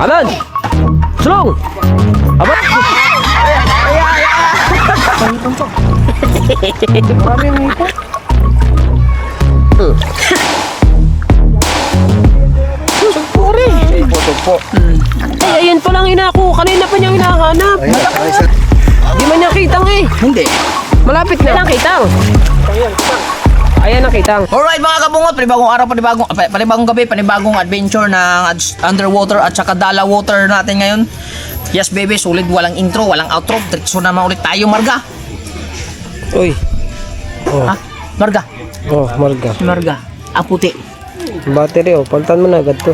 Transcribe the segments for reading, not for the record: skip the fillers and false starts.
Alan! Sulong! Aba! Maraming ito. Sugpuri. Sugpo. Ay, ayan pa lang inako. Kanina pa niyang hinahanap. Di man niya kitang eh. Hindi. Malapit na lang kitang. Ayan ang kitang. Alright mga kabungot, panibagong araw, panibagong gabi, panibagong adventure ng underwater at saka dala water natin ngayon. Yes baby, sulit, walang intro, walang outro. Diretso naman ulit tayo, Marga. Uy. Oh. Ha? Marga. Oh, marga. Marga. Ang puti. Battery oh, palitan mo na agad to.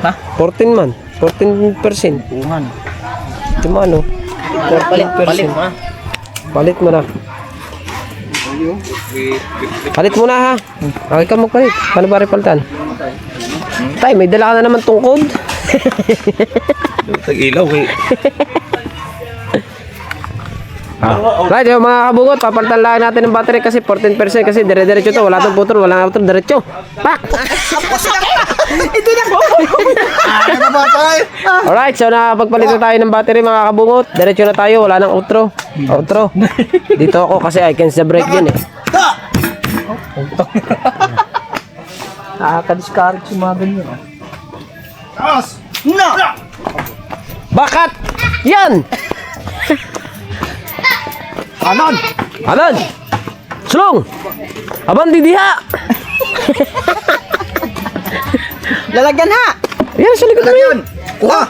Ha? 14 man. 14%. Pungan. Ito mo ano? 14%. Palit mo na. Palit mo na ha. Okay ka magpalit. Paano ba rin palitan? Tay, may dala ka na naman tungkod. Tag-ilaw eh. Right, yung mga kabungot, papalitan lang natin ng battery kasi 14% kasi dire-diretso to. Wala tong putol, wala tong diretso. Pak! Ito na po. Alright, so nakapagpalit na tayo ng battery mga kabungot. Diretso na tayo, wala nang outro. Outro. Dito ako kasi I can sa break yun eh. Nakaka-discourage yung mga ganyan. No! Bakat! Yan! Anon! Alan! Sulong! Aban didiha! Lalagyan ha! Yan, sa likod mo yun! Kuha!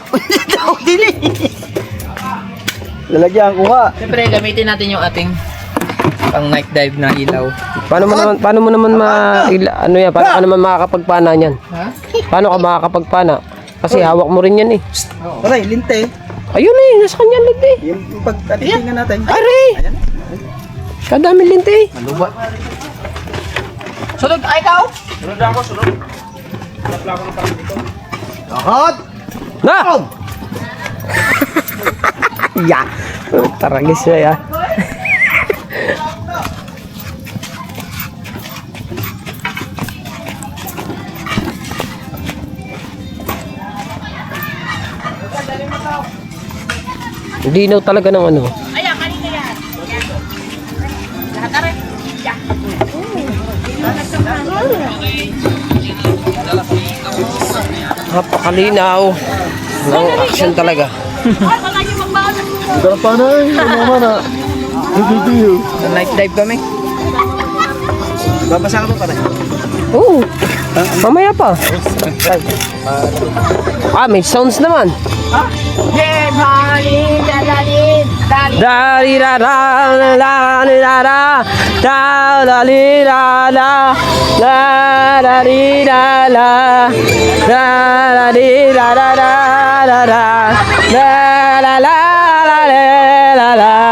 Dili! Lalagyan ko ha. Siyempre, gamitin natin yung ating pang night dive na ilaw. Paano mo naman ano yan? Paano ka naman makakapagpana niyan? Ha? Paano ka makakapagpana? Kasi hawak mo rin yan eh. Aray, linte. Ayun eh, nasa kanya linte eh. Yung pagtatingnan natin. Aray! Kadaming linte eh. Maluba. Sunod! Ay, ikaw! Lahat! Na! Ya! Taragis siya ya. Dinaw talaga ng ano. Ayan, kanina yan. Lahat na rin. Napakalinaw. Ng action talaga. Ay, wala yung magbaon. Ito na pa na eh. Ano naman ha. Night dive kami. Babasa ka pa pala. Oo. Mamaya pa. May sounds naman. Yeah, money, dadalin, dadalin. Da di da da da da da da da di da da da da di da da da da di da da da da da la la la la la la la la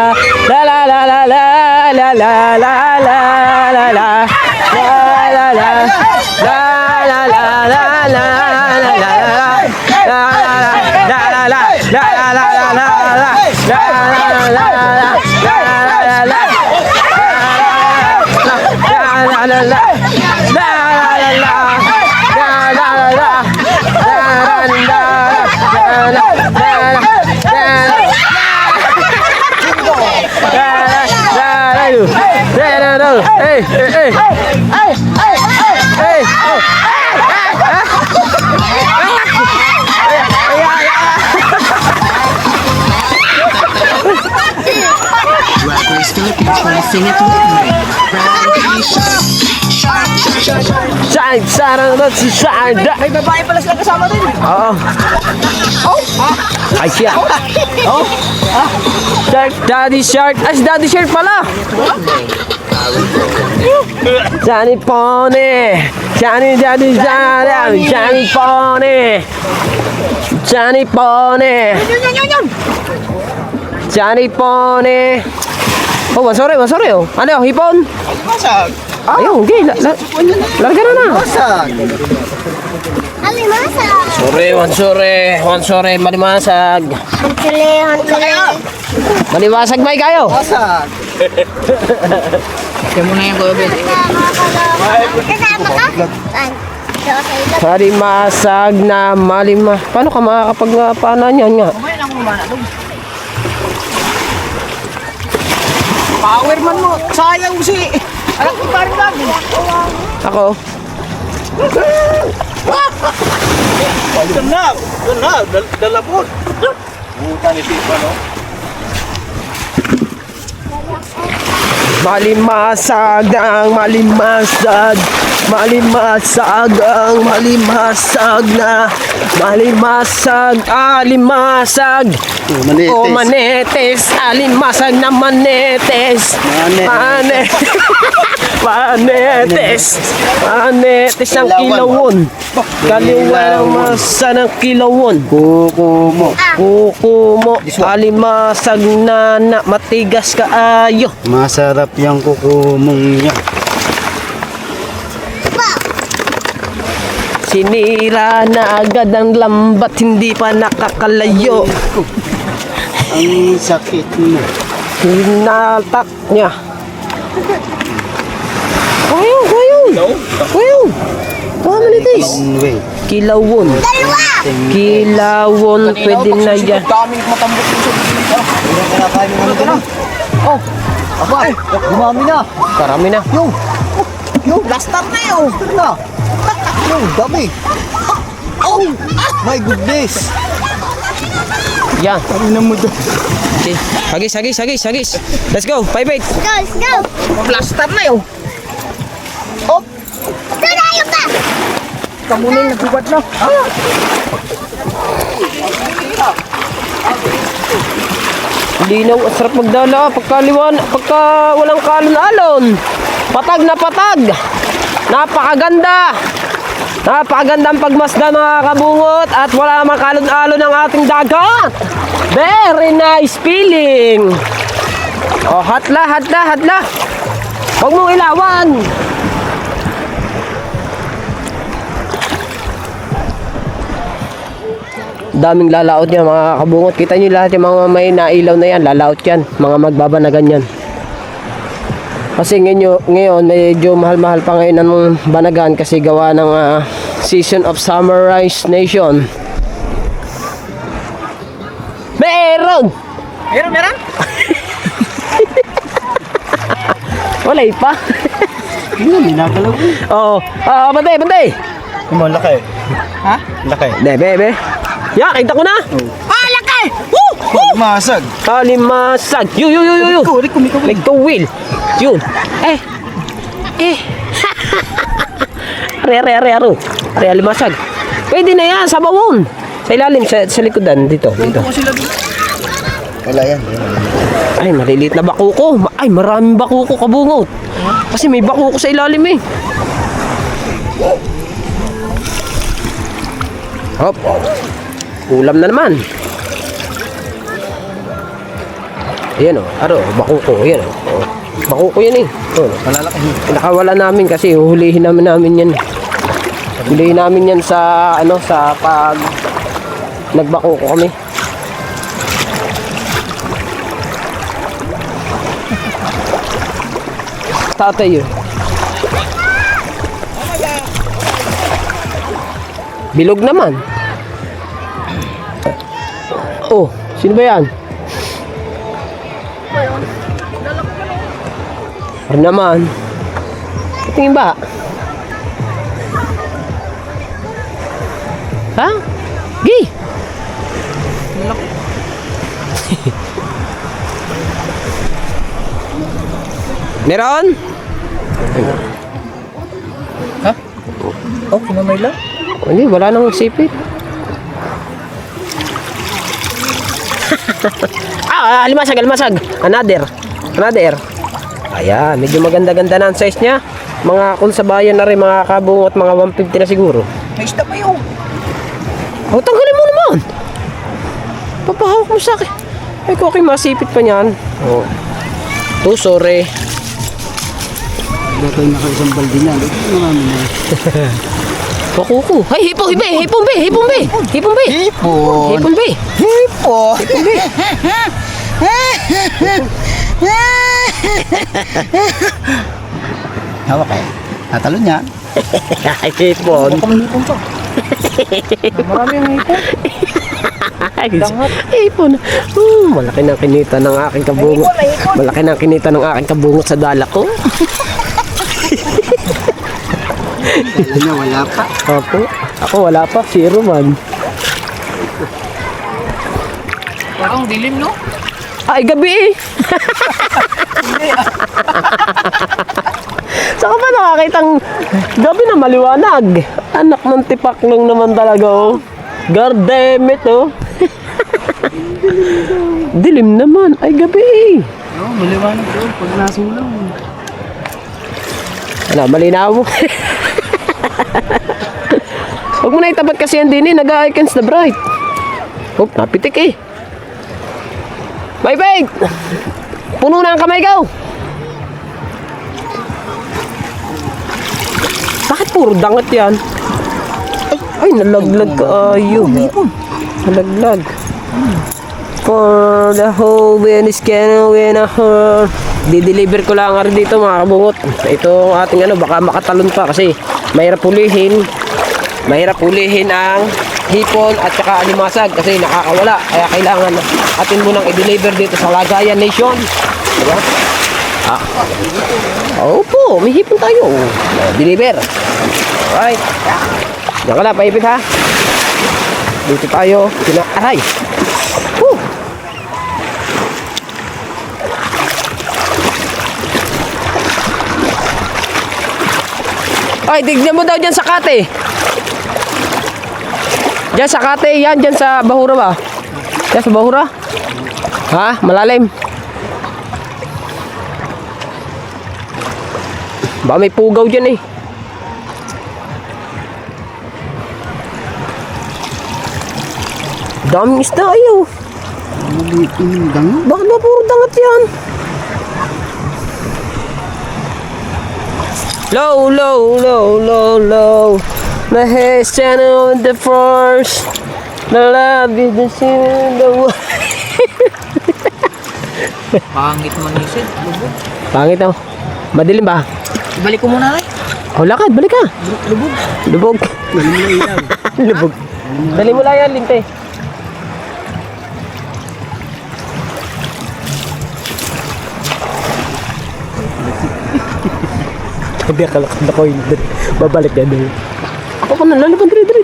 la la la la la la la la la la Hey, hey, hey. Rappers Philippines trying to sing it with me. Shine, shine. May babae pala sila kasama din. Oo. Ay siya. Oh. Shark, Daddy Shark. Ay, si Daddy Shark pala. Johnny Pony. Johnny Daddy Johnny. Johnny Pony. Johnny Pony. Johnny Pony. Oh, masore oh. Ano, hipon? Masag. Ayun, okay. Larga na. Masag. Alimasa. Sore, malimasag. Hantili. Malimasag may kayo. Masag. Kaya mo na yung gobe. Kasama ka? Saan? Malimasag na malima. Paano ka makakapagpana niyan nga? Kumain lang kumana doon. Power man mo. Sayang si. Alam ko parang lagi. Ako. Dalapot. Buta ni Tipa, no? Malimasag ang malimasag. Malimasag ang malimasag na. Malimasag, alimasag. O manetes, alimasag na manetes. Manetes. Manetes ang kilawon. Kaliwa ng masa ng kilawon. Kukumo. Kukumo, alimasag na matigas ka ayo. Masarap yung kukumong niya. Sinira na agad ang lambat, hindi pa nakakalayo. Ang sakit mo. Hinatak niya. Ayun. Pamalitis. Wait. Kilawon. Kilawon, pwede na yan. Daming matambok yung sa Kinakain mo ano na? Oh. Aba, gumami na. Karami na. Yo, last time na yun. Na. Yo, dami. Oh. My goodness. Yan. Ano na mo doon? Okay. Hagis. Let's go. 5-8. Let's go. Last time na yun. Oh. Tunayo ka. Kamuning nagbubat na. Linaw, ang sarap magdala. Pagka walang kalon-alon. Patag na patag. Napakaganda. Napakagandang pagmasdan mga kabungot. At wala namang kalon-alon ng ating dagat. Very nice feeling. Oh, hatla. Huwag mong ilawan. Daming lalaot niya mga kabungot. Kita niyo lahat yung mga may nailaw na yan. Lalaot yan. Mga magbaba na ganyan. Kasi ngayon medyo mahal-mahal pa ngayon ang banagan kasi gawa ng season of summer rice nation. Meron! Wala pa. Ano, minagalaw ko. Oo. Bantay. Ano, laki. Ha? Laki. Bebe. Ya, kita ko na. Ah, laki! Masag. Kalimasag. Yu. Ikaw will. Yun. Are alimasag. Pwede na yan sa bawon. Sa ilalim, sa likodan. Dito. Wala yan. Ay, maliliit na bakuko. Ay, maraming bakuko kabungot. Kasi may bakuko sa ilalim eh. Hop. Ulam na naman. Ayan o. Bakuko. Ayan o. Bakuko yan eh. Malalaki. Nakawala namin kasi huhulihin namin yan. Hulihin namin yan sa pag nagbakuko kami. Tatay yun. Bilog naman. Oh, sino ba yan? Ano naman? Tingin ba? Ha? Gi! Meron? Ha? Oh, kinamay lang. Hindi, wala nang sipit. Alimasag. Another. Ayan, medyo maganda-ganda na ang size niya. Mga kung sa bayan na rin, mga kabungot, mga 150 na siguro. May isda pa yun. Oh, tanggalin mo naman. Papahawak mo sa akin. Ay, okay, masipit pa niyan. Oh. Sorry. Dito na kayo isang baldi niya. Marami na. Pakuko. Ay, hipon be. Hawak kayo. Tatalo niya. Ay, hipon. Maraming hipon. Ay, hipon. Malaki ng kinita ng aking kabungot. Malaki ng kinita ng aking kabungot sa dala ko. Alam niya, wala pa. Ako wala pa. Zero man. Parang dilim, no? Ay, gabi eh. Saka pa nakakitang gabi na maliwanag. Anak ng tipaklong naman talaga, oh. God damn it, oh. Dilim naman. Ay, gabi eh. Oo, maliwanag doon pag nasulang. Ano, malinaw mo. Huwag mo na itapat kasi yan din eh. Nag-icons na bright. Oh, napitik eh. Bye-bye! Puno na ang kamay ko. Bakit puro dangat yan? Ay, nalaglag ka. Ayun. Nalaglag. For the whole wind is gonna win a heart. Di-deliver ko lang nga rin dito mga kabungot. Ito ang ating ano, baka makatalon pa kasi mahirap hulihin. Mahirap hulihin ang hipon at saka alimasag kasi nakakawala. Kaya kailangan atin munang i-deliver dito sa Lagayan Nation. Diba? Opo, may hipon tayo. Deliver. Alright. Diyan ka na, paipit ha. Dito tayo. Aray. Woo. Ay, tignan mo daw dyan sa kate. Diyan sa kate, yan, dyan sa bahura ba? Diyan sa bahura? Ha? Malalim. Baka may pugaw dyan eh. Daming isda ayaw. Maliit yung dangat. Bakit ba puro dangat yan? Low, low, low, low, low. My head's standing on the force. The love is the sin in the world. Pangit man ni Sid. Lubog. Pangit ako. Madilim ba? Ibalik ko muna eh. Oh, lakad. Balik ka. Lubog. Lubog. Dali mo na ilaw. Lubog. Dali mo lang yan, Linte. Hindi akalakad ako yun. Babalik yan. Ako na, lalaban. Dali.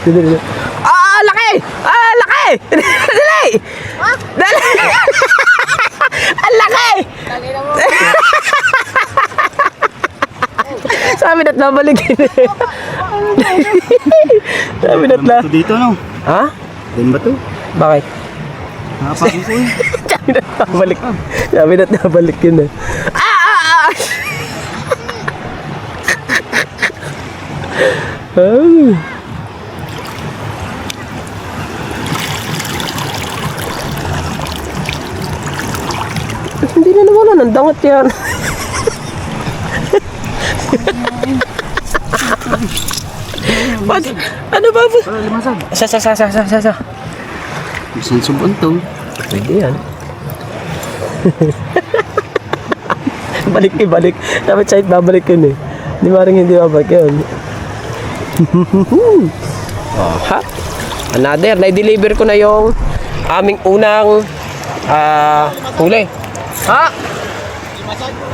Dali. Ah, laki! Ah, laki! Dali! Dali! Ang laki! Sabi na't nabalik yun. Sabi na't na. Ito dito, no? Ha? Din ba to? Bakit? Nakapagin ko eh. Sabi na't nabalik. Sabi na't nabalik yun eh. Oh. Hindi na nawala ng dangat yan. Ano ba? Para limasag. Sa. Isang subuan to. Pwede yan. Balik. Dapat side babalik yun eh. Hindi maring hindi babalik yun. Oh, ha? Another, na-deliver ko na yung aming unang huli. Ha?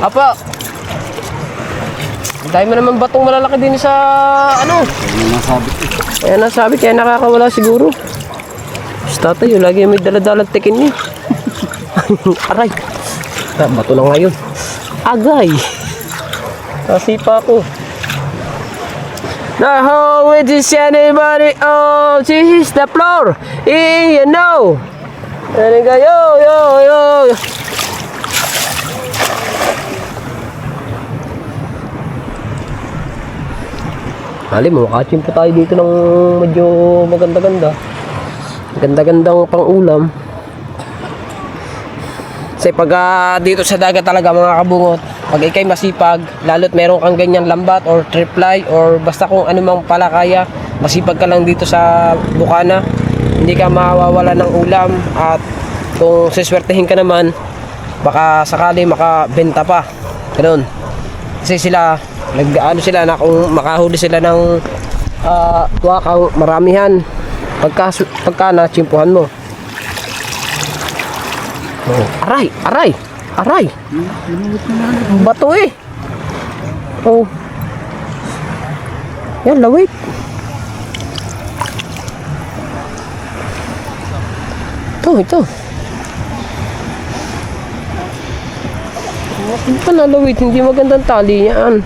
Apo. Dahil mo naman batong malalaki din sa ano. Ano nasabit eh. Kaya nasabi, kaya nakakawala siguro. Basta tayo, lagi may daladalang tikin niya. Aray. Bato na ngayon. Agay. Nasipa ko. The hole with this anybody, oh, this is the floor. You know. And I go, yo. Mali mo, makachim pa tayo dito ng medyo maganda-ganda. Ganda-gandang pang-ulam. Kasi pag dito sa dagat talaga mga kabungot, pag ikay masipag, lalo't meron kang ganyan lambat or triply or basta kung ano mang palakaya, masipag ka lang dito sa bukana, hindi ka mawawala ng ulam at kung siswertehin ka naman, baka sakali makabenta pa. Ganun. Kasi sila Nag-ano sila na kung makahuli sila ng tuwakang maramihan. Pagka na-chimpuhan mo. Oh, aray. Ang bato eh. Oh. Yan, lawit. Ito. Hindi pa nalawit, hindi magandang tali yan.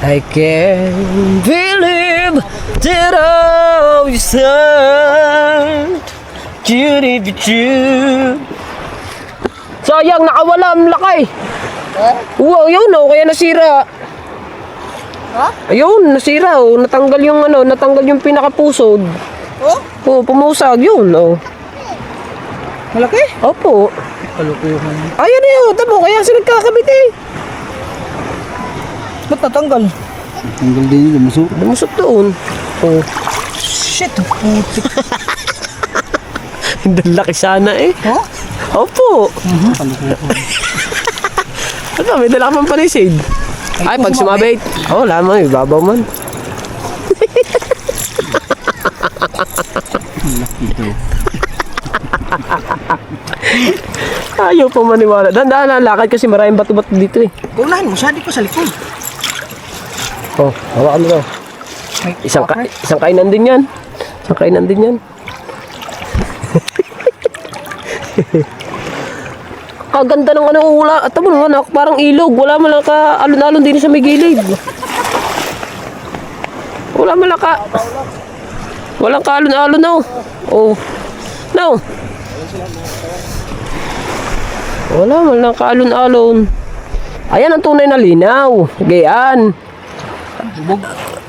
I can't believe that all you said should be true. Sayang, nakawala ang lakay. Wow, yun kaya nasira. Ayun, nasira natanggal yung pinakapusod. Pumusag yun Malaki? Opo. Kalukuhan. Ayun yun, tamo, kaya sila nagkakabit eh. Ba't natanggal? Tanggal din yung lumusok. Lumusok doon. Shit, putik. Hindi laki sana eh. Opo. Kalukuhan. Ano, may dala ka pang panisid. Ay, pag sumabit. Lamang, ibabaw man. Ito. Ayaw pa maniwala. Dahan-dahan ang lakad kasi maraming bato-bato dito eh. Unahin mo siya, di ko sa likod. Hawakan mo daw. Isang kainan din yan. Kaganda ng ula. At tamo naman, parang ilog. Wala man lang ka alon-alon din sa may gilid. Walang ka alon-alon no. No. Wala man lang ka alon-alon. Ayan ang tunay na linaw. Gayaan.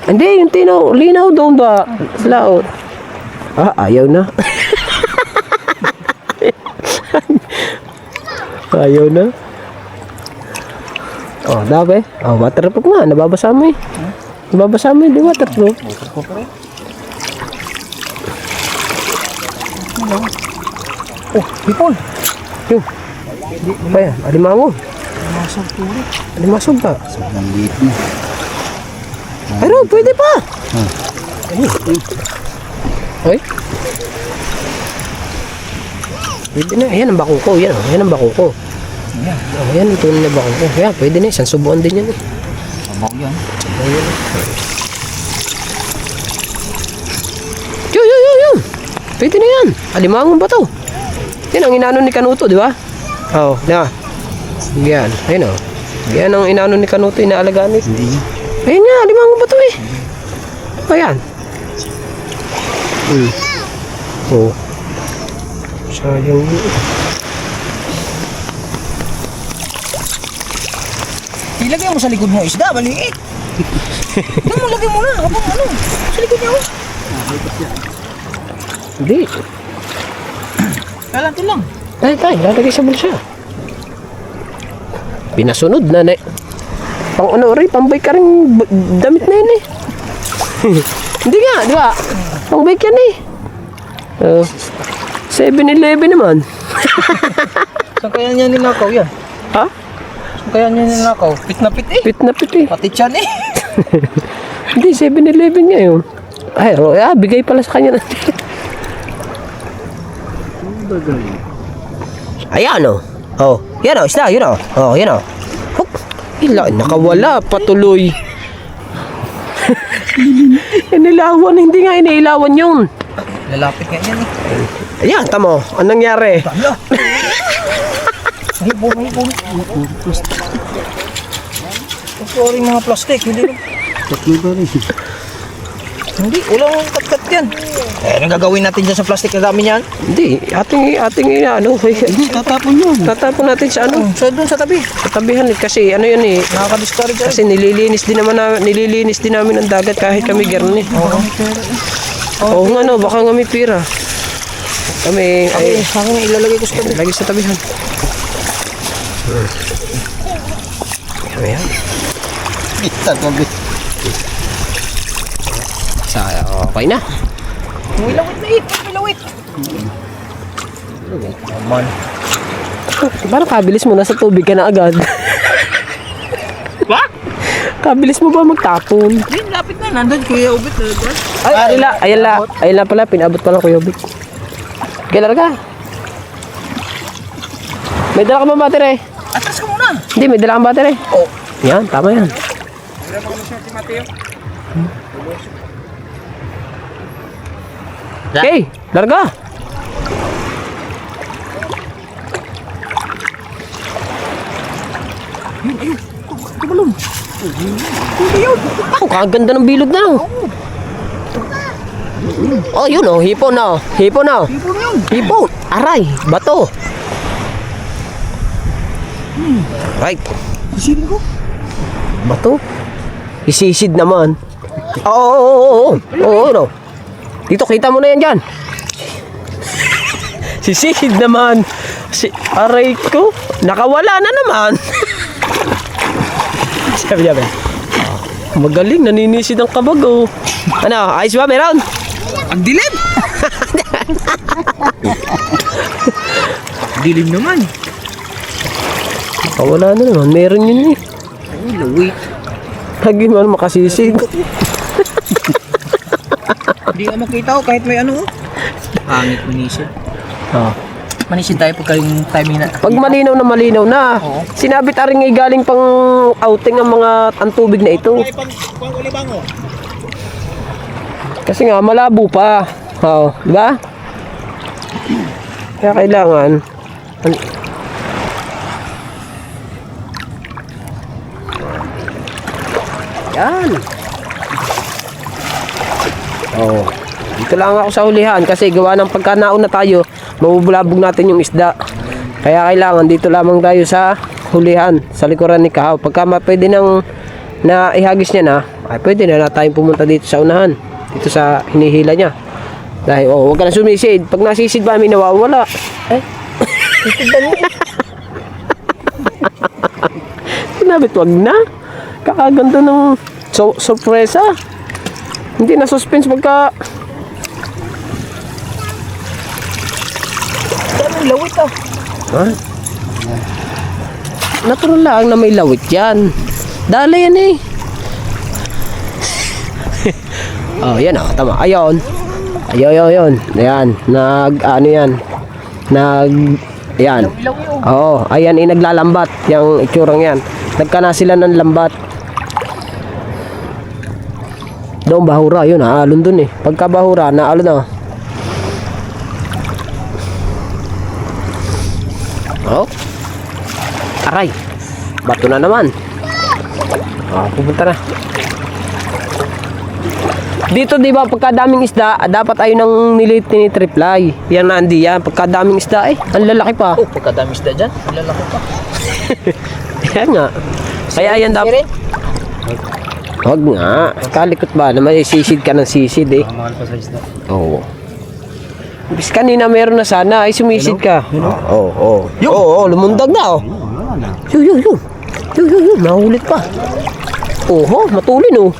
Hindi, yung linaw doon ba? Laot. Ayaw na. Ayaw na. Dabe. Waterproof nga. Nababasa mo eh. Di waterproof. Hipon. Yung. Kaya, alimango. Alimasog ba? Sobrang liit na. Pero, pwede pa. Hoy. Pwede na. Ayan ang bako ko. Yan ang bako ko. Ayan ang tunay na bako ko. Ayan, pwede na. Isang subuan din yan eh. Sabaw yan. Yun. Pwede na yan. Alimangon ba to? Yan ang inano ni Kanuto, di ba? Na. Yan. Ayun Yan ang inano ni Kanuto, inaalagaan eh. Ayun nga, alimangon ba to eh? Ayan. Sayang yun. Ilagay mo sa likod mo isda, maliit. Lagay mo na. Habang sa likod niya. Hindi. Kailan ito lang. Tay, lalagay sa bulsa. Pinasunod na pang-bike ka rin damit na yun eh. Hindi nga, di ba? Pang-bike yan eh. 7-Eleven naman. Saan kaya niya ninakaw yan? Ha? Saan kaya niya ninakaw? Pit na pit eh. Pit na pit eh. Pati tiyan eh. Hindi, 7-Eleven nga yun. Bigay pala sa kanya. Ayan yan isda, yun yan nakawala, patuloy. Inilawan, hindi nga iniilawan yun. Lalapit nga yan eh. Ayan, tamo, anong nangyari? Hipon. Sorry mga plastic, hindi na. Tatlo ba rin? Hindi, ulang kat-kat yan. Anong gagawin natin dyan sa plastic na dami niyan? Hindi, ating Tatapon yun. tatapon natin sa So doon sa tabi. sa tabihan kasi yun eh. Nakaka-discourage yan. Kasi nililinis din namin ang dagat kahit kami garni. Oo nga baka nga may pira. Kami Sa akin ilalagay ko sa tabi. lagi sa tabihan. Ayan. Tatabi. Okay na. Milawit na ito, milawit. Naman. Parang kabilis mo, nasa tubig ka na agad. Ba? Kabilis mo ba magtapon? Hindi, lapit na. Nandun, Kuya Ubit. Ay, ayan lang pala, pinabot pa lang Kuya Vic. Kailan ka? May dala ka ba battery? Atras ka muna. Hindi, may dala kang battery. Oh. Yan, tama yan. Okay, larga. Oh, kaganda ng bilog na. Oh, yun oh, hipon na. Hipon na. Hipon. Aray, bato. Right. Sisilin ko. Bato. Isisid naman. Oo, no. Dito, kita mo na yan dyan. Sisid naman. Aray ko. Nakawala na naman. Sabi. Magaling, naninisid ang kabag, oh. Ano, ayos ba, meron? Ang dilim. Dilim naman. Nakawala na naman, meron yun eh. Ay, lawit. Lagi man makasisid. Hindi ka makita ko kahit may ano. Pangit manisid. Oh. Manisid tayo pagka yung timing na. Pag malinaw na, Oo. sinabit aring ay galing pang outing ang ang tubig na ito. Kasi nga, malabo pa. Oo, di ba? Kaya kailangan, yan. Oh, dito lang ako sa hulihan kasi gawa ng pagkanaon na tayo, mabubulabog natin yung isda. Kaya kailangan dito lamang tayo sa hulihan, sa likuran ni Kahaw. Pagka pwede nang na ihagis niya na, ay pwede na tayong pumunta dito sa unahan, dito sa hinihila niya. Dahil, huwag ka na sumisid. Pag nasisid ba kami, nawawala. Eh, sinabit, wag na. Kakaganda ng sorpresa. Hindi na suspense pagka... Daming lawit ah. Ha? Natural lang na may lawit yan. Dala yan eh. Oh, yan oh, tama. Ayun. Ayun. Ayan, ano yan. Ayan. Oo, ayan eh, naglalambat. Yung itsurang yan. Nagkana sila ng lambat. Doon bahura, yun, naalon dun eh. Pagka bahura, naalon na. Oh. Aray. Bato na naman. Oh, pupunta na. Dito, di ba, pagkadaming isda, dapat ayun ang tinitriply. Yan na, hindi yan. Pagkadaming isda, ang lalaki pa. Oh, pagkadami isda dyan, lalaki pa. Yan nga. Kaya yan dapat. Huwag nga. Kalikot ba? Naman sisid ka ng sisid eh. Mahal pa sa isda. Oo. Bis kanina meron na sana ay sumisid ka. Oo. Oo, lumundag na oh. Wala na. Yun. Nahulit pa. Oho, matulin oh.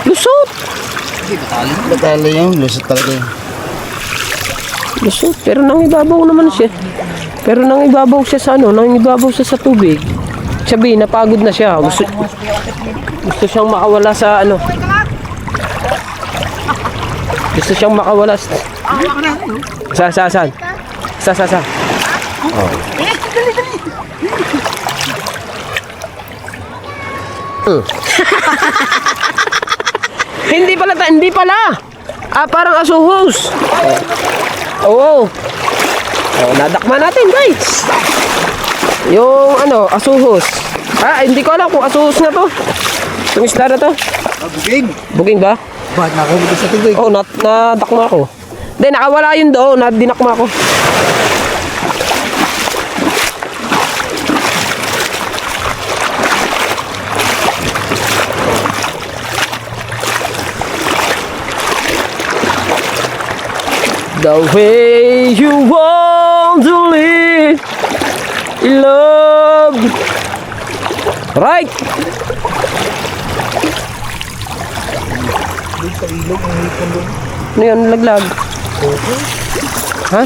Lusot. Natali yung lusot talaga yun. Lusot. Pero nang ibabaw naman siya. Pero nang ibabaw siya sa sa tubig. Sabi, napagod na siya. Gusto siyang makawala sa ano. Gusto siyang makawala sa... Saan? Sa. Oh. Hindi pala. Parang asuhos. Oo. Oh, nadakma natin, guys. Yung asuhos. Hindi ko alam kung asuhos na to. Yung isda na to. Buging. Buging ba? Ba't nakahulog sa tubig? Oh, nadakma ko. Hindi, nakawala yun doon. Dinakma ko. The way you want to live in love. Right! Ano yan, laglag? Ha?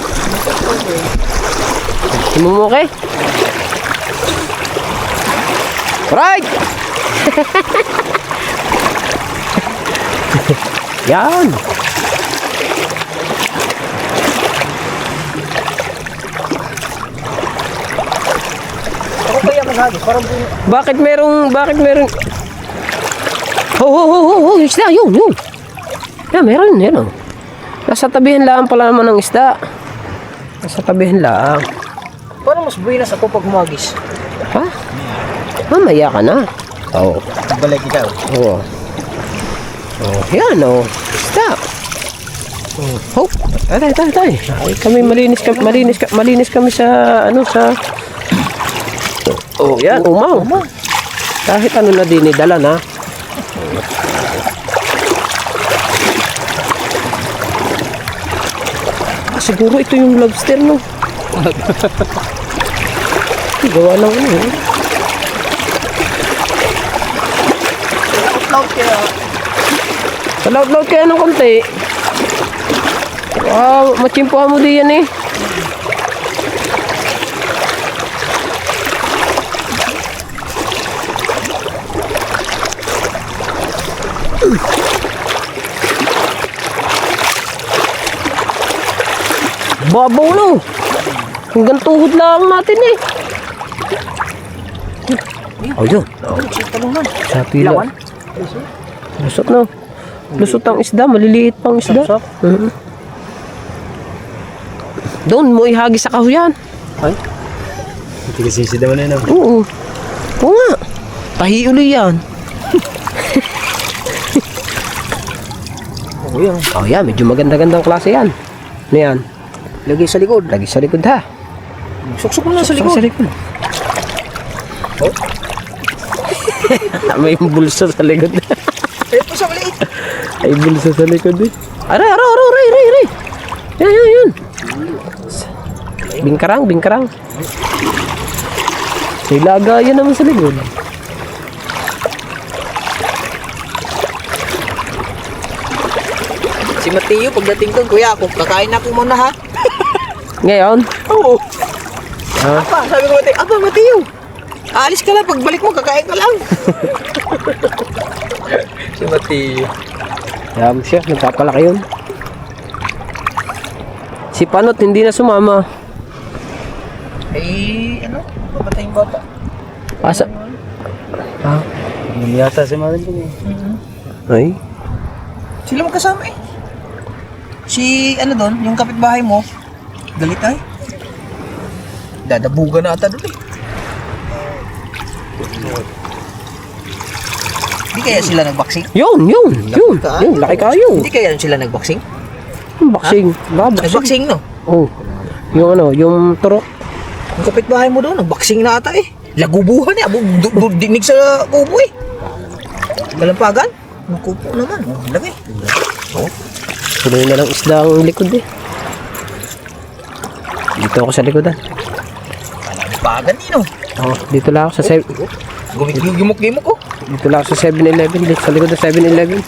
Sumumuki? Right! Yan! Ako kaya maghagis, parang Bakit merong... Oh, isda, yun. Yan, meron, yan o. Nasa tabihan lang pala naman ng isda. Nasa tabihan lang. parang mas buwinas ako pag humagis. Ha? Mamaya ka na. Oo. Balik ikaw. Oo. Oh, yan o. Stop. Oh, tay. Ay, kami malinis kami sa sa oh, yan, umaw. Kahit ano na dinidala na. Siguro ito yung lobster, no? Gawa lang ano. Laut-laut kaya ng konti. Wow, machimpuhan mo di yan eh. Babaw no. Hanggang tuhod lang natin eh. Oh, yun. Sa pila. Lusot no. Lusot ang isda. Maliliit pang isda. Doon mo ihagis sa kahuyan. Ay? Hindi kasi sida mo na yun. Oo. Oo nga. Tahi uli yan. Oo yan. Oh yan. Medyo maganda-gandang klase yan. Ano yan? Lagay sa likod. Lagi sa likod ha. Suksok mo lang sa likod. Sa likod. Oh. May bulsa sa likod. Ayun po sa maliit. Ay bulsa sa likod eh. Aray. Yan. Bingkarang. May lagayan naman sa likod. Si Mateo, pagdating doon, kuya, ako, kakain ako muna ha. Ngayon? Oo. Ha? Apa, sabi ko Mateo, Mateo, aalis ka lang, pagbalik mo, kakain ka lang. Si Mateo. Yam siya, nagpapalaki yun. Si Panot hindi na sumama. Ano? Pamatay yung bata. Asa? Ah, Hindi yata si Marin ko eh. ay. Sila magkasama eh. Si, doon, yung kapitbahay mo, galit ay. Dadabugan na ata doon eh. Hindi kaya sila nag-boxing? Yun. Laki kayo. Hindi kaya sila nag-boxing? Boxing. Nag-boxing, no? Oh. Yung turok. Yung kapitbahay mo doon, nag-boxing na ata eh. Lagubuhan eh, dinig sa kubo eh. Galampagan? Kupo naman, laki. Tuloy na lang isda ang likod eh. Dito ako sa likodan. Galampagan eh, no? Oh, dito lang ako sa Gumuk-gimuk ko. dito lang ako sa 7-Eleven, dito sa likod ng 7-Eleven.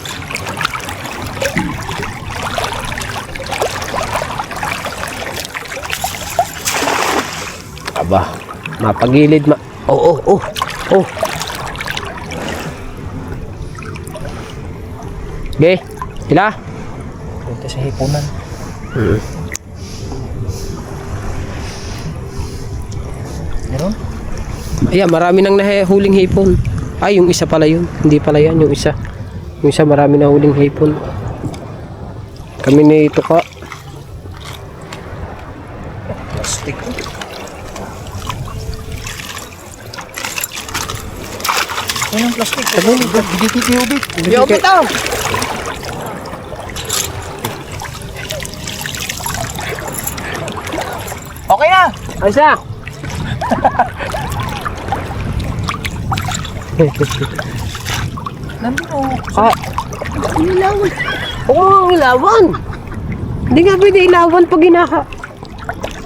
Aba, mapagilid Oh. Okay, sila. Punta sa hipunan. Meron? Ayan, marami nang nahuling hipon. Ay, yung isa pala yun. Hindi pala yan, yung isa. Yung isa marami na huling hipon. Kami na ito ka. Plastic. Ano yung plastic? Yung bitaw! Okay na! Ayos na! Nandun o. Ah, ilawan. Oo, ilawan. Hindi nga pwede ilawan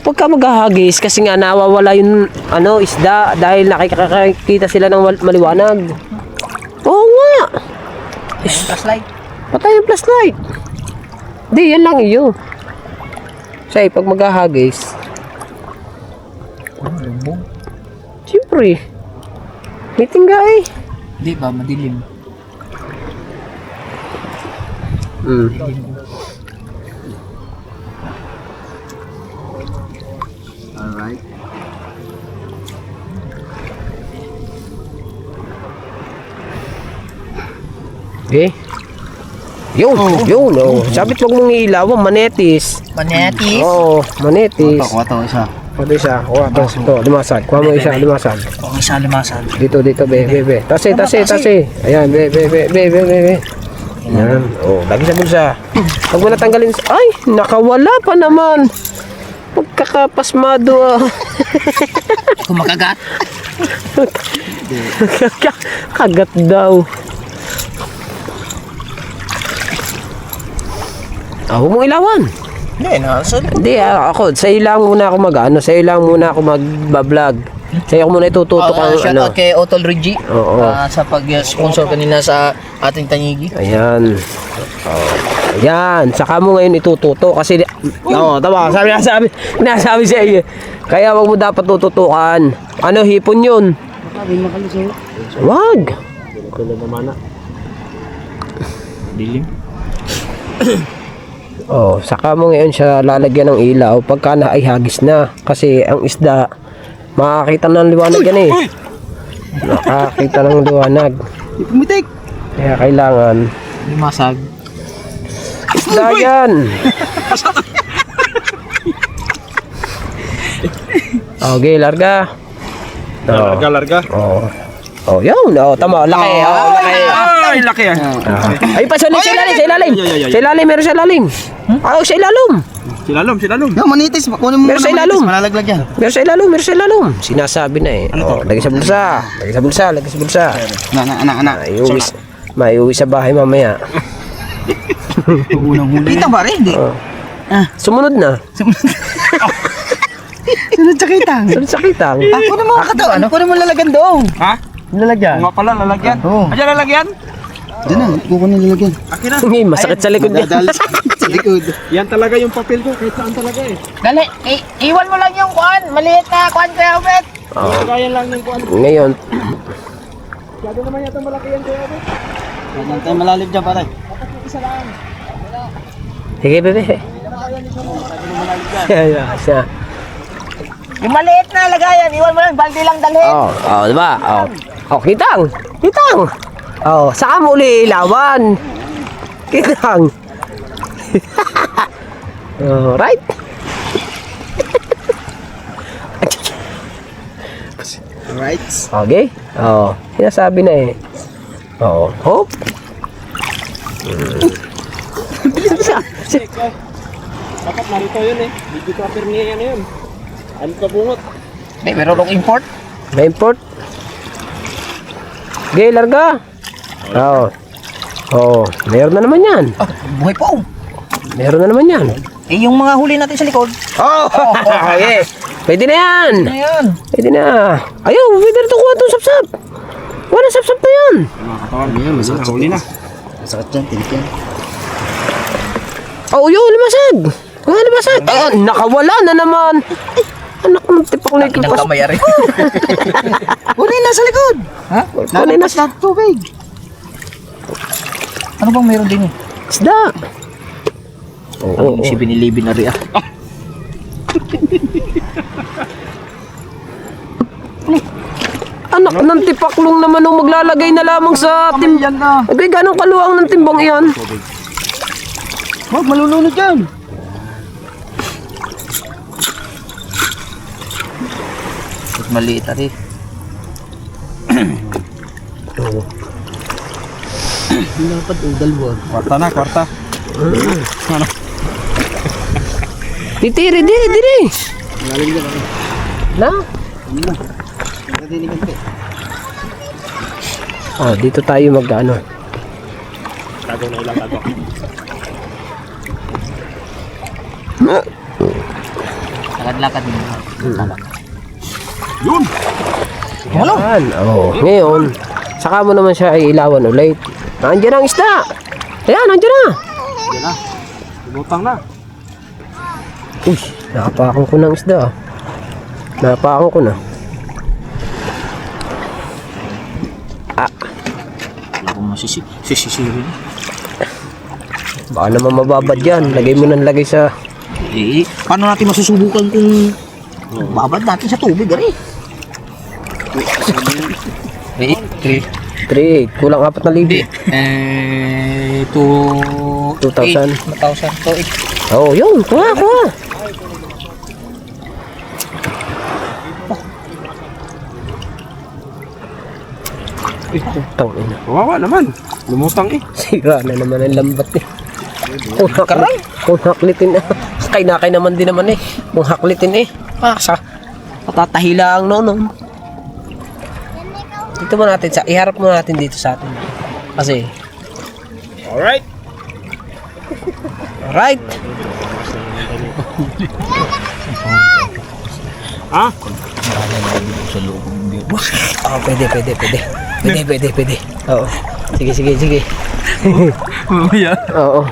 pag Huwag ka maghahagis kasi nga nawawala yung isda dahil nakikita sila ng maliwanag. Oo nga. Flashlight. Patay yung flashlight. Di, yan lang iyo. Say, pag maghahagis. Siyempre. May tingga eh. Di ba, madilim. Alright. Okay. Yun. Sabit wag mong ilawan, manetis. Manetis. Oo, manetis. Kuha to, isa. Ito isa. Kuha to. Ito, limasag. Kuha mo isa, limasag. Ang isa limasan. Dito, be. Tase. Ayan, be. Ayan. Oh, lagi sa bulsa. Pag mo natanggalin, ay, nakawala pa naman. Pagkakapasmado ah. Kumakagat. Kagat daw. Huwag mong ilawan. Hindi, nasul. Hindi, ako. Sa'yo lang muna ako sa'yo lang muna ako mag-vlog. Sa'yo ako muna itututok ang Shout out kay Otol Reggie. Oo. Sa pag-sponsor kanina sa ating tanyigi. Ayan. Ayan. Saka mo ngayon itututok kasi... tama. Nasabi sa iyo. Kaya wag mo dapat tututukan. Hipon yun. Wag. Dilim. Saka mo ngayon siya lalagyan ng ilaw pagka na ay hagis na. Kasi ang isda, makakita ng liwanag yan eh. Makakita ng liwanag. Pumitik. Kaya kailangan Limasag. isda yan. Okay, larga. Larga. Yun. Tama. Laki. Ay, laki ah. Ay, pa sa ilalim. Sa ilalim, meron sa ilalim. Sa ilalim. Silalom. Yung manitis, kunin mo Meron sa muna ilalim. manitis, malalaglag yan. Meron sa ilalim. Sinasabi na eh. Lagi sa bulsa. Anak. Maiuwi sa bahay mamaya. Kita ba rin? Hindi. Sumunod na. Sunod sa kitang. Sunod sa kitang. Kunin mo ang katawan. Kunin mo lalagyan doon. Ha? Lalagyan. Nga pala, lalagyan. Oo. Ayan, lalagyan. Diyan na, kukunin lalagyan. Akin na. Hindi, masakit sa likod niya. Dadal sa likod. Yan talaga yung papel ko. Kahit saan talaga eh. Dali, iwan mo lang yung kuan. Maliit na kuan kaya ubet. Kaya lang ng kuwan. Ngayon, Masyado naman yata malaki yan kaya ako. Huwag tayo malalim dyan, pare. sige bebe. Siya. Yung maliit na lagayan, iwan mo lang, balde lang dalhin. Diba? Kitang. Saka mo uli ilawan. Kitang. Right? Alright. Okay? Sinasabi na eh. Hop. Dapat narito yun eh. Hindi ko apir niya yan yun. Ano ka bungot? Meron akong import. May import. Okay, larga. Meron na naman yan. Buhay po. Meron na naman yan. Yung mga huli natin sa likod. Okay. Pwede na yan. Ayan. Pwede na. Ayaw, pwede na ito kuha itong sapsap. Wala sapsap na yan. Mga katawan. Ayan, masakit. Huli na. Masakit yan, tinik yan. Yun, limasag. Limasag. Nakawala na naman. Anak ng tipak na ito. Inang kamay ari. Kunin na sa likod. Ha? Lalabas na tubig. Ano bang meron din eh? Isda. Si binilibin na rin ah. Anak ng tipaklong naman ang maglalagay na lamang sa timbang. Okay, ganong kaluwang ng timbang iyan? Huwag, malulunod yan. Maliit ari. Dapat yung dalawa. Kwarta na, kwarta. Diri. Malalim dyan, pare. Na? Nakatinig ka. Dito tayo mag-ano. Tago na ilang tago. Lakad-lakad mo. Yan. Oh, ngayon, saka mo naman siya ilawan ulit. Nandiyan ang isda. Ayan, nandiyan na. Yan na. Lumutang na. Uy, napakon ko ng isda. Napakon ko na. Wala kong masisisirin. Baka naman mababad yan. Lagay mo ng lagay sa... Eh, paano natin masusubukan kung babad natin sa tubig, ari? 3. Kulang 4,000. 2,000. 2,000. Oh, yun. Kuha. Tang ina. Kawawa naman. Lumutang eh. Sira na naman ang lambat eh. Kung haklitin eh. Kay naman din naman eh. Kung haklitin eh. Patatahila ang noon. Dito mo natin iharap mo natin dito sa atin. Kasi Alright. right. Ha? Oh, pwede. Oo. Sige. Oo.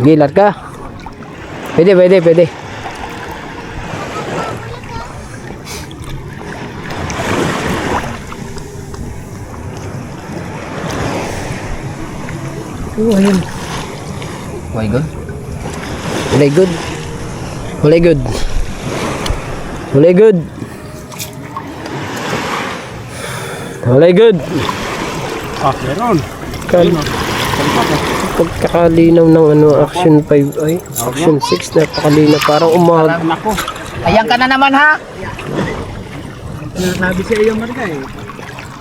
Gilat ka. Pwede. Oh, ayun. My God. Walay good. Ah, meron. Pagkakalinaw ng Action 5 ay Action 6 napakalinaw parang umaga. Nako. Ayan ka na naman, ha? Sabi sa iyo, Marika eh.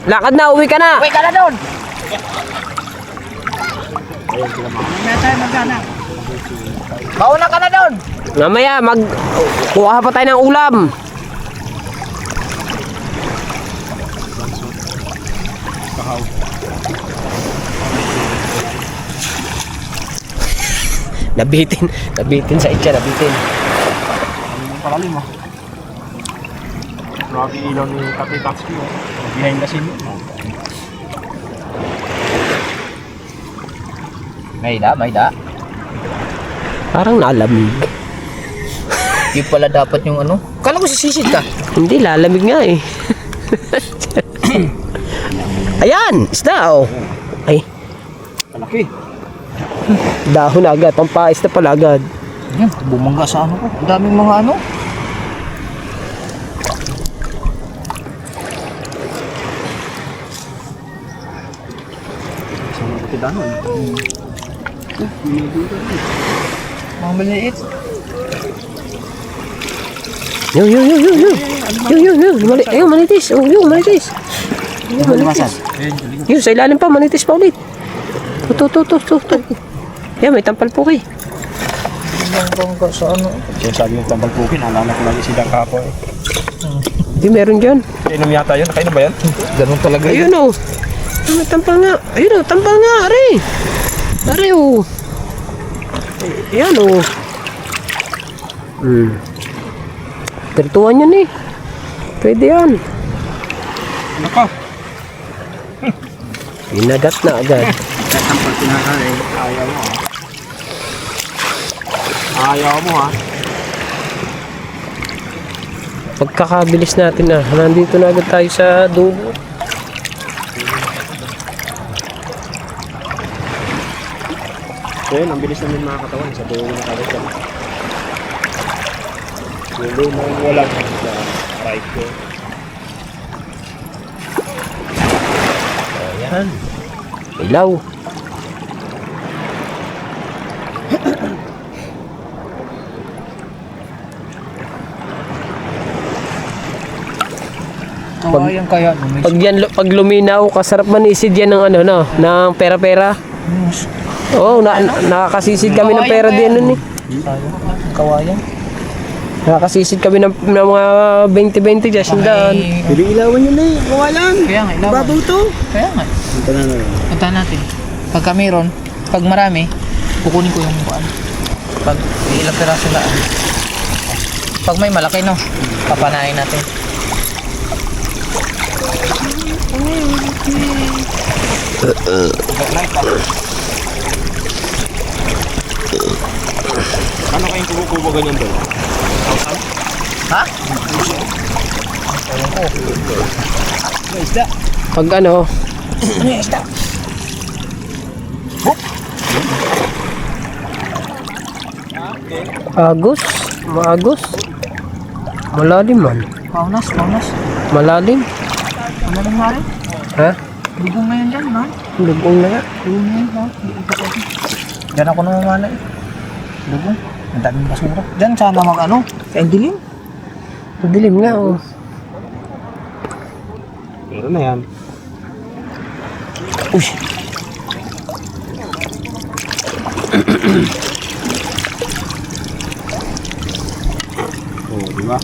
Lakad na, uwi ka na. Uwi ka na doon. Mauna ka na doon. Mamaya kuha pa tayo ng ulam. Nabitin sa itcha, nabitin. Palalim ah. Grabe ilaw ni Tatay Tatsuki oh. Behind the scene. May da. Parang nalamig. Yung pala dapat yung ano. Kala ko sisisid ka. Hindi, lalamig nga eh. Ayan, isda oh. Ay, Malaki. dahon agad, pampais na pala agad. Yan, bumangga sa ano ko. Ang daming mga ano. Isang katidanon. Mga maliit. Yun. Ayun, manitis. Oh, yun, manitis. Yun, sa ilalim pa, manitis pa ulit. To. Yan, may tampal po kayo. Bumangga sa ano. Sinasabi yung tambal pukin, alala ko lagi silang kapo eh. Hindi, meron dyan. Kainom yata yun, nakainom ba yan? Ganun talaga yun. Ayun oh. May tampal nga. Ayun oh, tampal nga, are. Are oh. Ayan oh. Tertuan yan eh. Pwede yan. Naka. Inagat na agad. Tampal pinakain. Ayaw mo ah. Ayaw mo ah. Pagkakabilis natin na. Nandito na agad tayo sa dulo. So yun, ang bilis namin mga katawan sa dulo na kagad yan. Dulo mo walang sa right ko. Ayan. Ilaw. Kawayan kaya. Pag luminaw, kasarap manisid yan ng ano no, ng pera-pera. Oo, nakakasisid kami ng pera din nun eh. Kawayan. Nakakasisid kami ng mga 20-20 dyan, sindaan. Pili ilawan yun eh, kawalan. Kaya nga, ilawan. Babaw to. Kaya nga. Punta na lang. Punta natin. Pagka mayroon, pag marami, kukunin ko yung buwan. Pag ilang piraso na. Pag may malaki, no? Papanain natin. Ano kayong kubo-kubo ganyan doon? Ha? Pag ano, Ano yung isda? agos, maagos. Malalim man. Paunas. Malalim. Ano lang nga rin? Ha? Dugong ngayon dyan, man. Lugong na nga. Dugong ngayon, ha? Diyan ako namamala eh. Dugong. Ang daming basura. Diyan sana mag-ano. Kaya dilim. Madilim nga, oh. Pero na yan. Uy. Oo, di ba?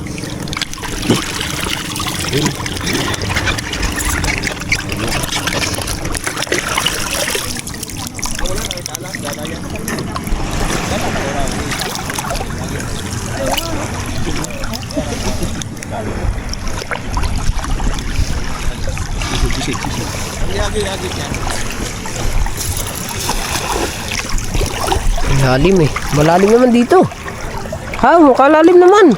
Lalim eh. Malalim naman dito. Ha, mukha lalim naman.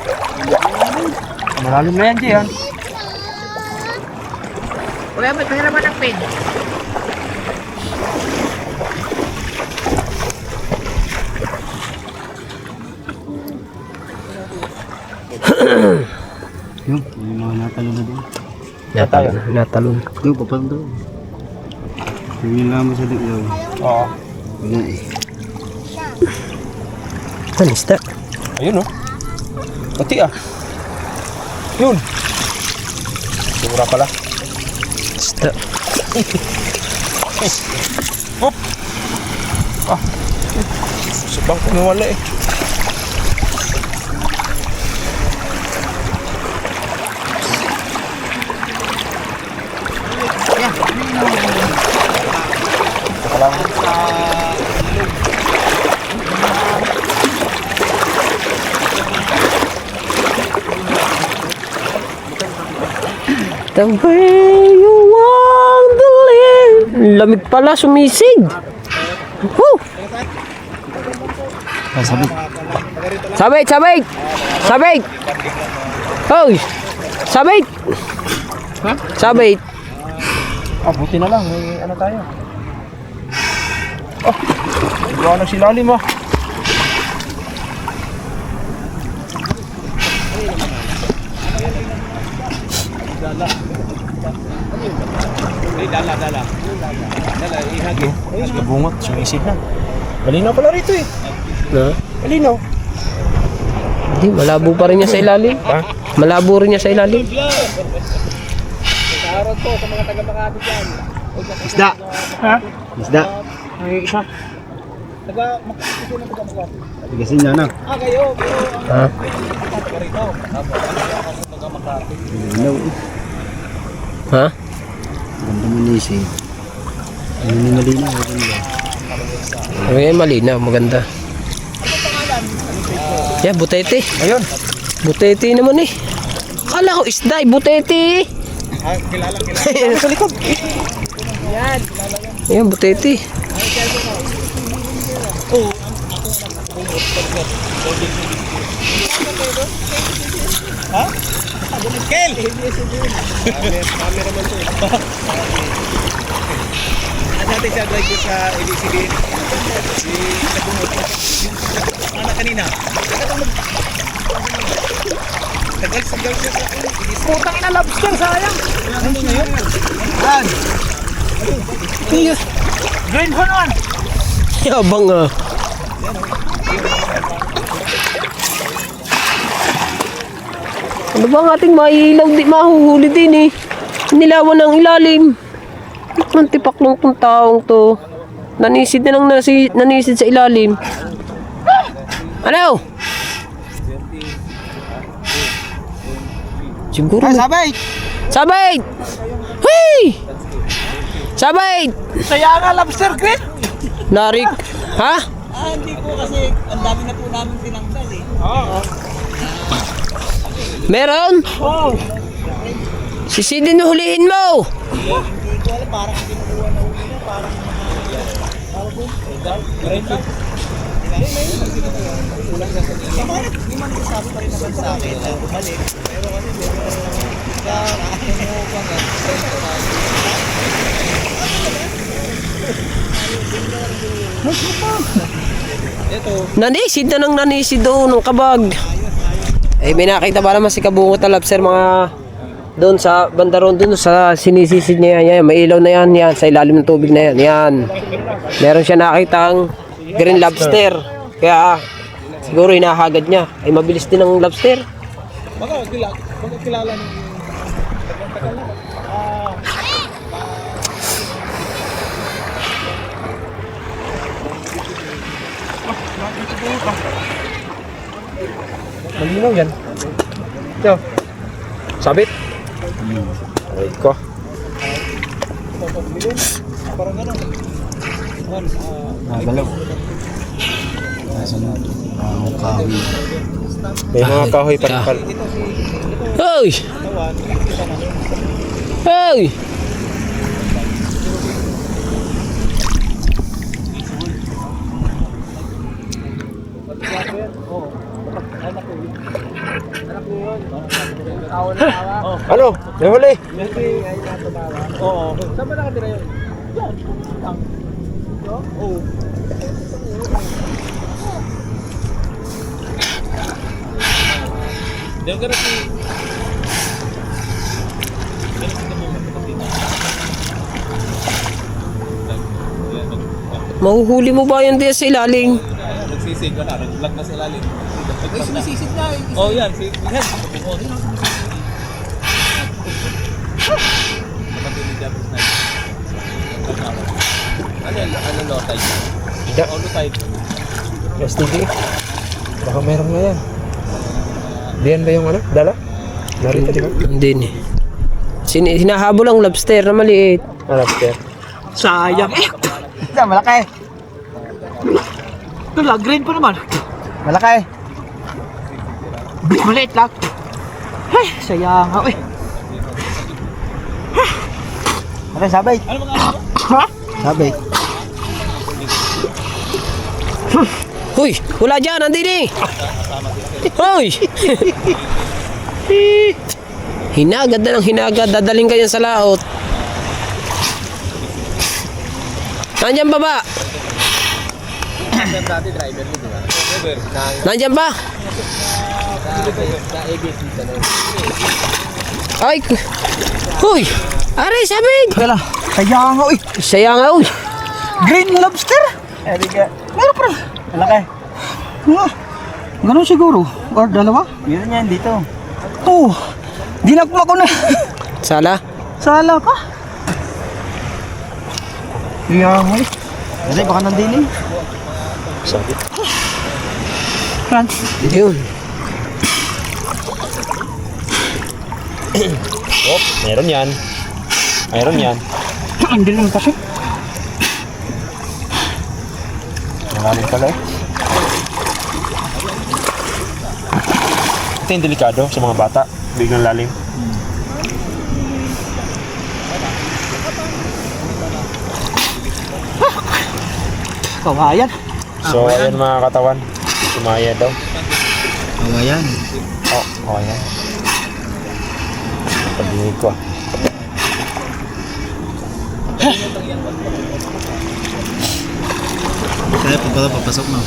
Malalim na yan, Gian. Wala ba? Pahirapan ng pen. Yung mga natalo na doon. Natalon. Doon, papal doon. Tingin lang mo sa doon. Oo. Wala eh. Ano isda? Ayun, oh. Pati ah. Yun. Sura pala. Isda. Hop! Ah. Subang ko nawala eh. The way you want to live. Lamig pala, sumisig. Woo! Sabit, sabit! Sabit! Hoy! Sabit! Sabit! Ah, buti na lang. May ano tayo. Oh! Wala na silalim ah. Dala. Ihagi. Mas kabungot, sumisid na. Malinaw pala rito eh. Na? Malinaw. Hindi, malabo pa rin niya sa ilalim. Ha? Malabo rin niya sa ilalim. Isda. Ha? Isda. Ay, isa. Tigasin niya na. Ha? Malinaw eh. Ha? Ganda mo na isip. Ano yung malinaw? Maganda. Ay, malinaw, maganda. Yeah, butete. Ayun. Butete naman eh. Akala ko isda, butete. Kilala. Sa likod. Ayan, butete. Kel! Natin siya drive sa ABCD. Si Nabungot. Anak kanina. Tagal siya sa Putang ina, lobster, sayang. ano ngayon? Yan. Green ko naman. Yabang ah. Ano ba ang ating mailaw di mahuhuli din eh. Nilawan ng ilalim. Mantipak ng tong taong to. Nanisid na ng nanisid sa ilalim. Ano? Siguro. Sabay! Sabay! Hey! Sabay! Saya nga, lobster, green. Narik. Ha? Hindi po kasi ang dami na po namin tinanggal eh. Meron? Si Sidin hulihin mo. Hindi ko alam, parang kinukuha na ulit na, parang hindi man sabi pa rin naman sa akin na bumalik. Pero kasi Nanisid na ng nanisid doon ng kabag. Eh, may nakita ba naman si Kabungot na lobster mga doon sa bandaron doon sa sinisisid niya yan. May ilaw na yan, yan sa ilalim ng tubig na yan. Yan. Meron siya nakitang green lobster. Kaya siguro hinahagad niya. Ay mabilis din ang lobster. Baka kilala ng Malinaw yan. Ito. Sabit. Aray ko. galaw. Kahoy. May mga kahoy pa rin pala. Hoy! Hoy! Ano? May huli? Oo. Saan ba nakatira yun? Oo. Diyan ka na si... Mahuhuli mo ba yan din sa ilalim? Nagsisig ka na, nag-vlog na sa ilalim. Ay, sumisisid na eh. Oo, yan. Yan. Ano low tide? Hindi. Low tide. STD. Baka meron na yan. Diyan ba yung ano? Dala? Narito di ba? Hindi ni. Hinahabol ang lobster na maliit. Lobster. sayang eh. Ito, malaki. Ito lang, green pa naman. Malaki. Maliit lang. Ay, sayang ako eh. Ano, sabay? Ano mga ano? Ha? Sabay. Huy! Wala dyan! Nandini! Huy! Hinagad na ng hinagad. Dadaling ka yan sa laot. Nandyan ba ba? Nandyan ba? Ay! Huy! Aray, sabig! Kaya lang, sayang ako eh. Sayang nga, uy! Green lobster? Meron pa rin. Malaki. Ganun siguro. Or dalawa? Meron yan dito. Oo. Dinakma ko na. Sala? Sala ka. Sayang ako eh. Kasi baka nandini. Sabi. Franz. Yun. Oh, meron yan. Meron yan. Hindi lang kasi. Malalim pala eh. Ito yung delikado sa mga bata. Biglang lalim. Kawayan. So, ayan mga katawan. Sumaya daw. Kawayan. Oh, ayan. Pagdinig ko ah. Kaya pa pala papasok na.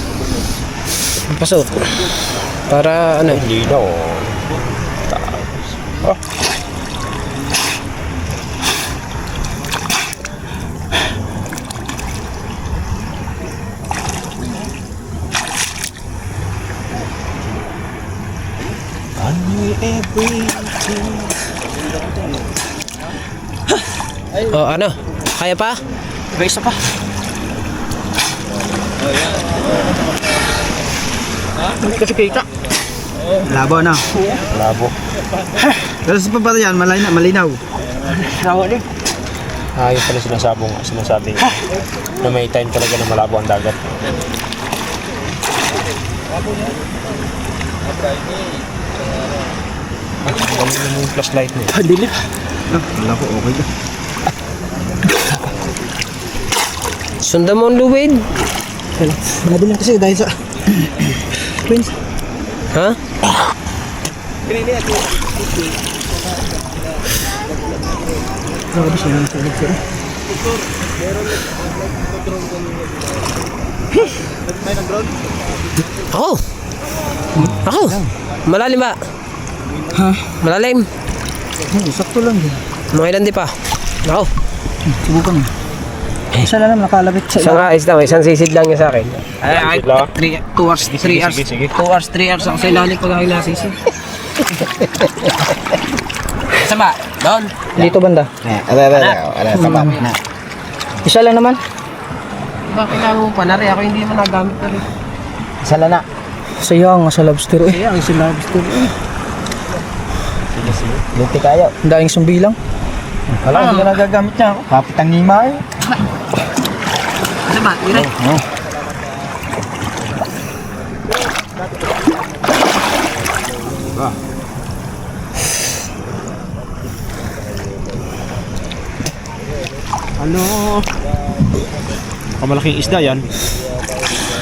Pasok. Para ano? Hindi daw. Oh. Oh, ano? Kaya pa? Isa pa. Hindi kasi kita. Labo na. Labo. Pero sa pabata yan, malinaw. Labo din. Ayun pala sinasabi na may time talaga na malabo ang dagat. Ano yung flashlight niya? Padilit. Wala ko, okay ka. Sundan mo ang luwid. Grabe lang kasi dahil sa... Prince. Ha? Grabe siya lang sa ulit sila. Ako. Ako. Malalim ba? Ha? Malalim. Sakto lang din. Mga ilan di pa? Ako. Subukan mo. Isa na naman nakalabit sa Isang ayos lang. Isang sisid lang niya sa akin. Ay, 2 hours, 3 hours. Sige. 2 hours, 3 hours ako sa ilalim pag ako ilasisi. Saan ba? Doon. Dito banda. Isa lang naman. Bakit ako pa na rin? Ako hindi mo nagamit na rin. Isa lang na. Sayang nga sa lobster eh. Sayang sa lobster eh. Luti kayo. Daing sumbilang. Wala, hindi ka nagagamit niya. Kapit ang ngima eh. Saan ba? Dire. Ano? Kamalaking isda yan.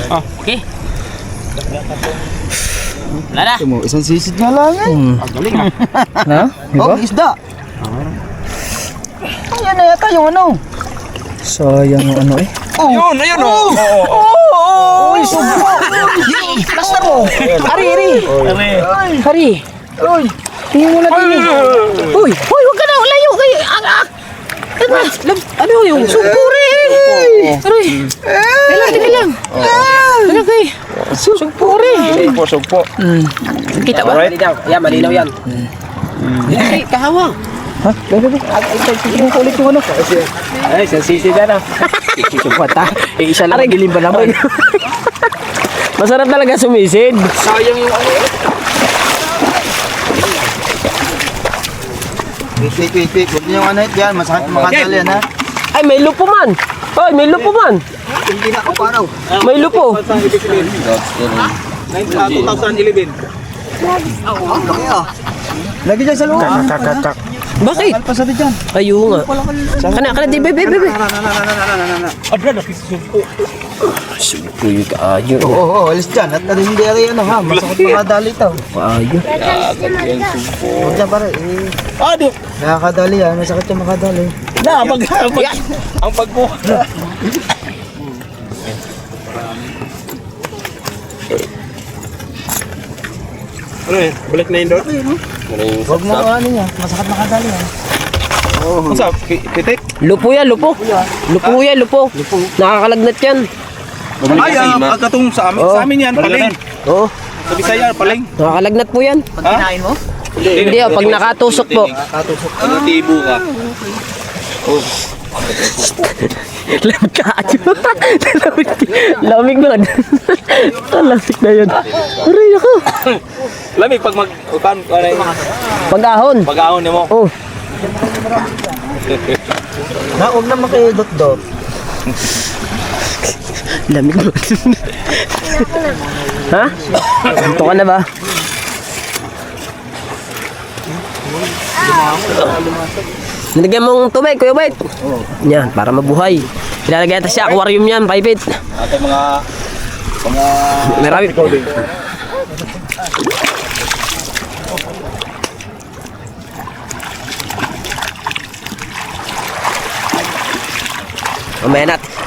Okay. Wala na. Mo, isang sisid nga lang eh. Ang galing ah. Ha? Diba? Oh, isda. Ayan na yata yung ano. Sayang yung ano eh. Ayun, ayun oh. Oh, subo. Basta mo. Ari. Uy. Tingin mo na din. Uy, wag ka na. Layo kayo. Ano yung sugpuri? Aray. Teka lang. Ano kay? Sugpuri. Sugpo. Kita ba? Malinaw. Yan, malinaw yan. Ay, kahawang. Ha? Bebe. Tingin ko ulit yung ano. Ay, isang sisid na. Supat ha. Isa lang gilim ba naman? Masarap talaga sumisid. Sayang yung ano eh. Wait. Huwag niyo yung ano yan. Masakit makadali yan ha. Ay, may lupo man. Ay, may lupo man. Hindi na ako paraw. May lupo. 2011. Lagi dyan sa loob. Bakit? Alpasa din dyan. Ayun nga. Kana, di, bebe. Abra, nakisugpo. Supoy ka, ayun. Oo, alis dyan. At hindi ari ano ha. Masakit makadali ito. Ayun. Huwag dyan pare. Ano? Nakakadali ha. Masakit yung makadali. Ang pagmo. Ano eh? Balik na yun doon? Huwag mo ano niya. Masakit makadali ha. Ang sa pitik? Lupo yan, lupo. Lupo. Nakakalagnat yan. Ay, katong sa amin yan, paling. Oo. Sa Bisaya, paling. Nakakalagnat po yan. Pag kinain mo? Hindi, pag nakatusok po. Ano tibo ka? Lamig ka. Lamig na. Lamig na yun. Aray ako. Lamig pag Pag-ahon. pag-ahon mo. Oh. Huwag naman kayo dot-dot. Lamig mo. Ha? Ito ka na ba? Nilagyan mong tubig, Kuya Bait. Yan, para mabuhay. Ilalagay natin sa aquarium yan, 5 feet. Ate mga Marami.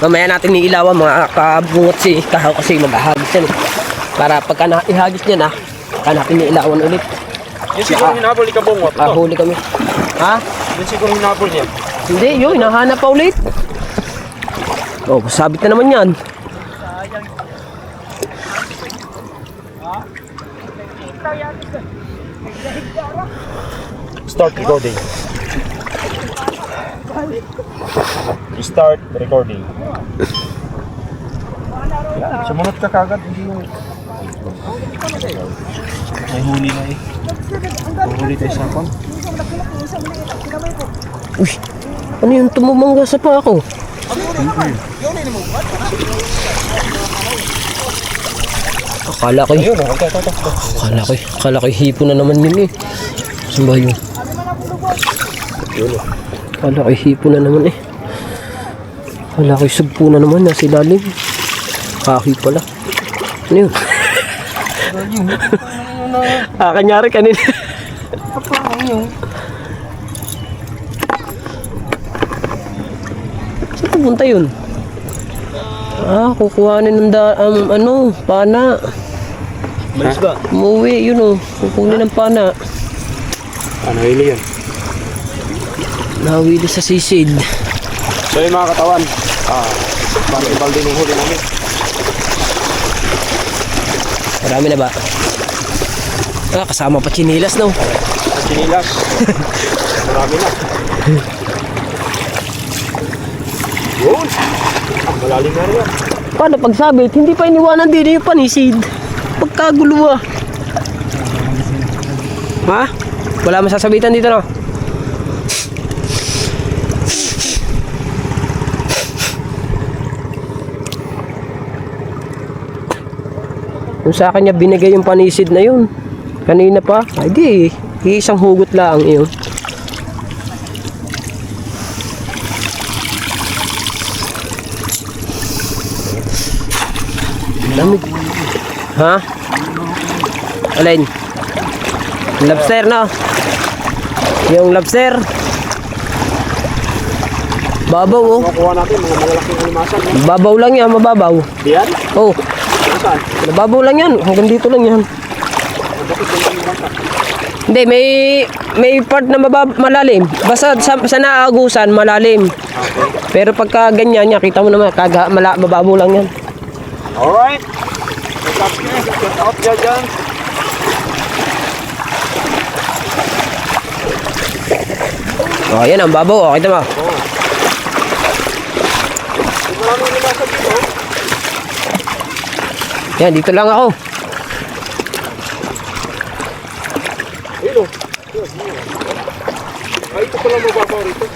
Mamaya natin iilawan mga kabungot si Kahaw kasi maghahagis yan. Para pagka ihagis niya na, saka natin iilawan ulit. yung siguro hinapol ka bungot. Huli kami. Ha? Yung siguro hinapol niya. Hindi, yun, hinahanap pa ulit. Oh, sabit na naman yan. Start recording. Start recording. Sumunod ka kagad, hindi yung... May huli na eh. Huli tayo sa kon. Uy, ano yung tumumangga sa pa ako? Akala ko Ayun, oh. Ito. akala ko hipo na naman yun eh. Saan ba yun? Akala ko hipo na naman eh. Akala ko sugpo na naman, nasa ilalim. Kahoy pala. Ano yun? Kanyari kanina. Saan pupunta yun? Kukuhanin ng pana. Malis ba? Umuwi, yun o. Kukunin ng pana. Ano, hili yan? Nahawili sa sisid. So yung mga katawan, balde ng huli namin. Marami na ba? Kasama pa chinilas, no? Sinilas. Marami na. Yun. Malalim na rin yan. Paano pagsabit? Hindi pa iniwanan din yung panisid. Pagkagulo ah. Ha? Wala masasabitan dito, no? Kung sa akin niya binigay yung panisid na yun. Kanina pa. Ay di, isang hugot lang yun. Dami. Ha? Alin? Lobster, no? Yung lobster. Babaw, oh. Makuha natin mga malalaking alimasan. No? Babaw lang yan, mababaw. Diyan? Oh, Nasaan? mababaw lang yan. Hanggang dito lang yan. Hindi, may part na malalim. Basta sa naagusan, malalim. Pero pagka ganyan niya, kita mo naman, mababaw lang yan. Alright. Get out dyan. Oh, yan ang babaw, oh. Kita mo. Maraming alimasan dito. Yan, dito lang ako. Ayun o. Ay, ito pala mababaw rito.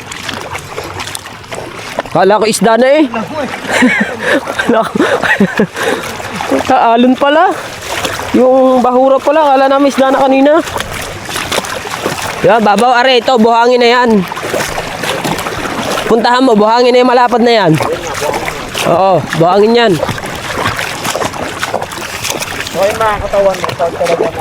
Kala ko isda na eh. Kala ko. Kaalon pala. Yung bahura pala, kala namin isda na kanina. Yan, babaw, are, ito, buhangin na yan. Puntahan mo, buhangin na yung malapad na yan. Oo, buhangin yan. So yung mga katawan mo, talaga na.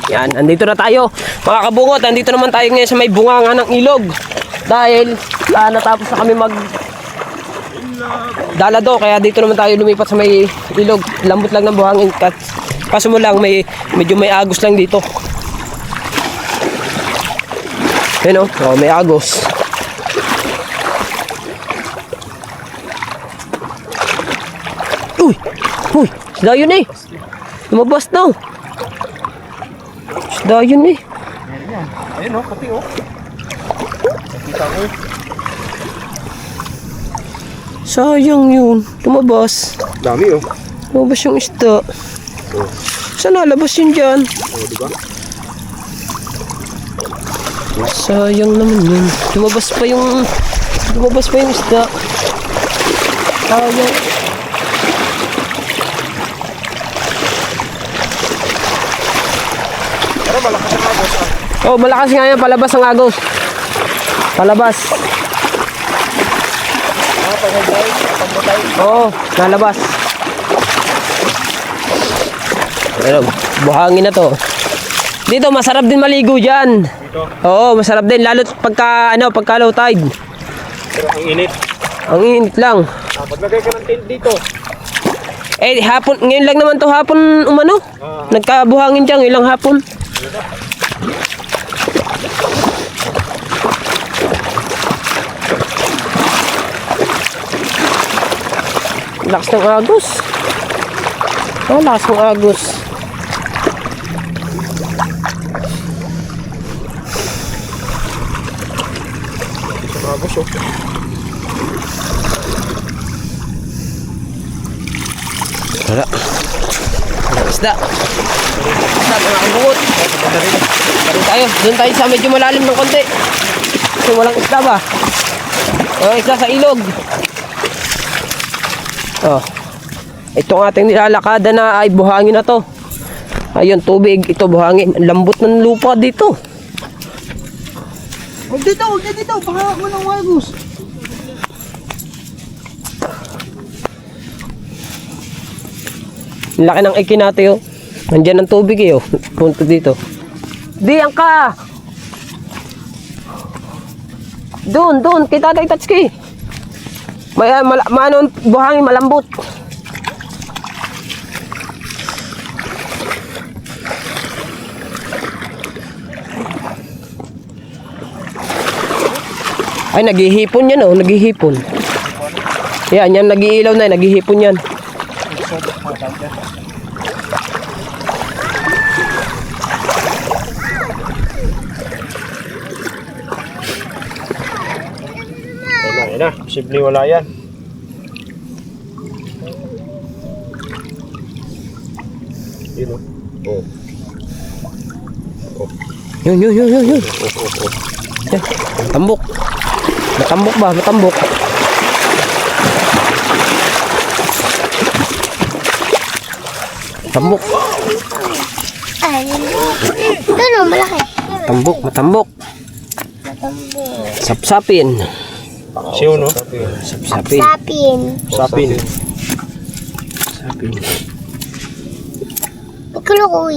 Yan, andito na tayo. Mga kabungot, andito naman tayo ngayon sa may bunganga ng ilog. Dahil natapos na kami dalado, kaya dito naman tayo lumipat sa may ilog. Lambot lang ng buhangin. Kaso mo lang, medyo may agos lang dito. Yan o, may agos. Uy! Uy! Isda yun eh! Lumabas daw! Isda yun eh! Ayun o, pati o. Nakita ko eh. Sayang yun. Lumabas. Dami o. Lumabas yung isda. Saan nalabas yun dyan? O, diba? Sayang naman yun. Lumabas pa yung isda. Sayang. Pero malakas ang agos ah. Oh, malakas nga yan. Palabas ang agos. Palabas. Oo, nalabas. Pero, buhangin na to. Dito, masarap din maligo dyan. Dito. Oo, masarap din. Lalo pagka low tide. Pero ang init. Ang init lang. Paglagay ka ng tent dito. Eh, hapon, ngayon lang naman to hapon umano. Nagkabuhangin dyan, ilang hapon. Lakas ng agos. Oh, lakas ng agos. Agos o. Wala. Wala isda. Isda, mga kabungot. Doon tayo sa medyo malalim ng konti. Kasi walang isda ba? Walang isda sa ilog. Oh. Itong ating nilalakada na ay buhangin na to. Ayun, tubig. Ito buhangin. Ang lambot ng lupa dito. Huwag dito. Baka ako ng wagos. Ang laki ng ikinate oh. Nandyan ang tubig eh oh. Punto dito. Diyan ka! Doon. Kita tayo Tatsuki. May maano buhangin malambot. Ay, naghihipon yan oh, naghihipon. Yan nag-iilaw na, naghihipon yan. Ayun na. Posible wala yan. Yun o. Oh. Yun. Yan, matambok. Matambok ba? Matambok. Matambok. Ano, malaki. Matambok. Sapsapin. Siyo no? Sapsapin. Sapin. Sapin. Kulukoy.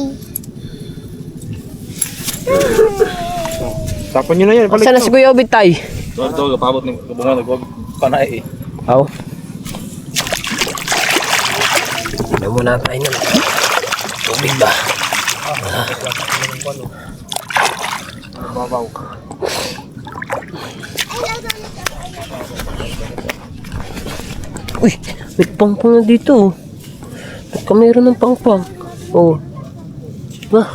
Tapon nyo na yan. Balik Saan na si Kuya Obit tay? Ito, kapabot ng kabungan. Nagwag panay eh. Aw. Ano muna tayo na. Tubig ba? Babaw. Uy, may pangpang na dito. Baka mayroon ng pangpang. Oh. Ba?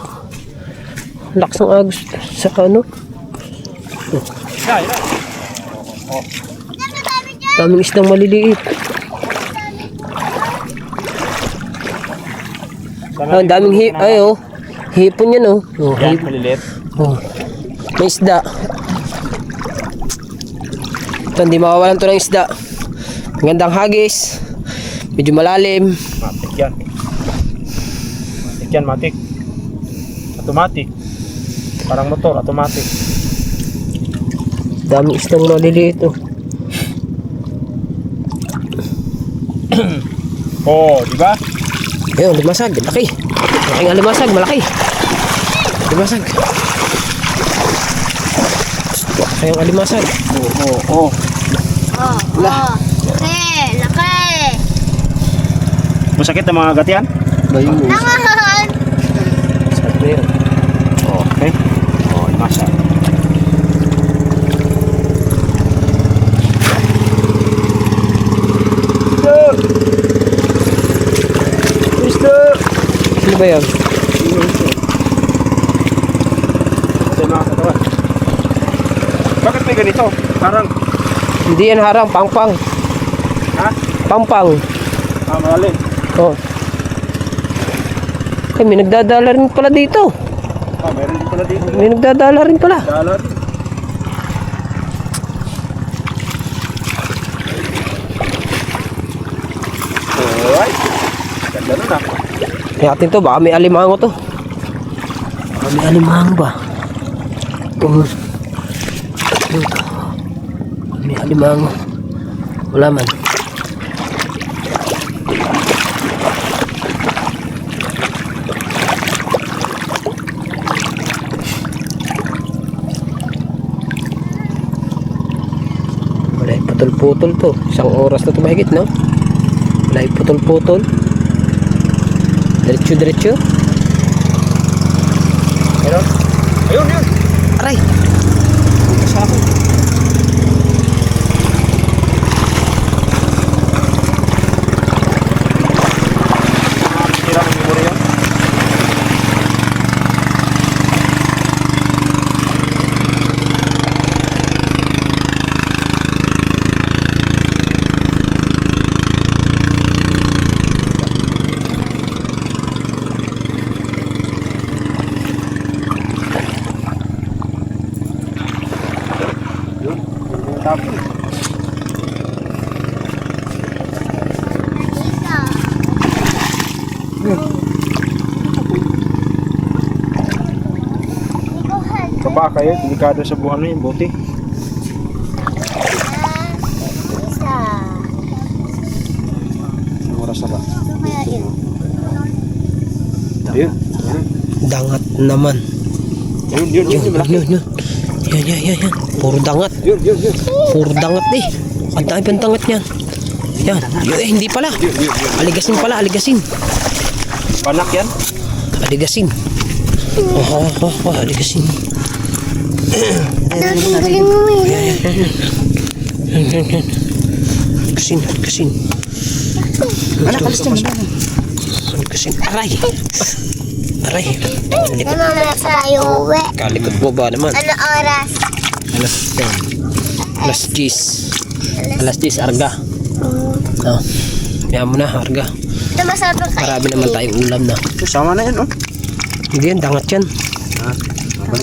Lakas ng agos sa ano? Daming isdang maliliit. Ah, daming hipon yan oh. Oh, Yan, malilit. oh. May isda. Ito, hindi mawawalan to ng isda. Magandang hagis. Medyo malalim. Matik yan. Matik. Automatic. Parang motor, automatic. Daming isdang maliliit oh. Oh, di ba? Ayun, limasag, laki. Laki nga limasag, malaki. Limasag. Laki ang alimasag. Oh. Laki. Masakit ang mga gatian? Bayun. Nangahan. Sabi yun. Okay. Oh, masa. Sino ba yun? Sa mga katawan. Bakit may ganito? Parang, Hindi yan harang, pangpang. ha? Pangpang. Malalim. Oh. Ay, may nagdadala rin pala dito. Meron din pala dito. May nagdadala rin pala. Dalat. Alright. Ganda nun ah. Kaya atin to, baka may alimango to. Baka may alimango ba? May alimango. Wala man. Wala yung putol-putol to. Isang oras na ito mahigit, no? Wala yung putol-putol. Diretso. Meron? Ayun, yun. Aray! Kasama. Tira ng memorya yan. Baba kayo, delikado sa buwan na yung bote. Anong oras na ba? Ayun. Dangat naman. Yun. Yun. Yan. Puro dangat. Yun. Puro dangat eh. Ang dami pang dangat niyan. Yan. Hindi pala. Aligasin pala, aligasin. Panak yan? Aligasin. Aligasin. Galing mo eh. Aligasin. Aligasin. Aray. Mamaya tayo uwi. Kalikot mo ba naman? Ano oras? Alas 10. Alas 10, arga. Oh. Kaya mo na, arga. Ito masarap kayo. Marami naman tayong ulam na. Sama na yan, oh. Hindi yan, dangat yan.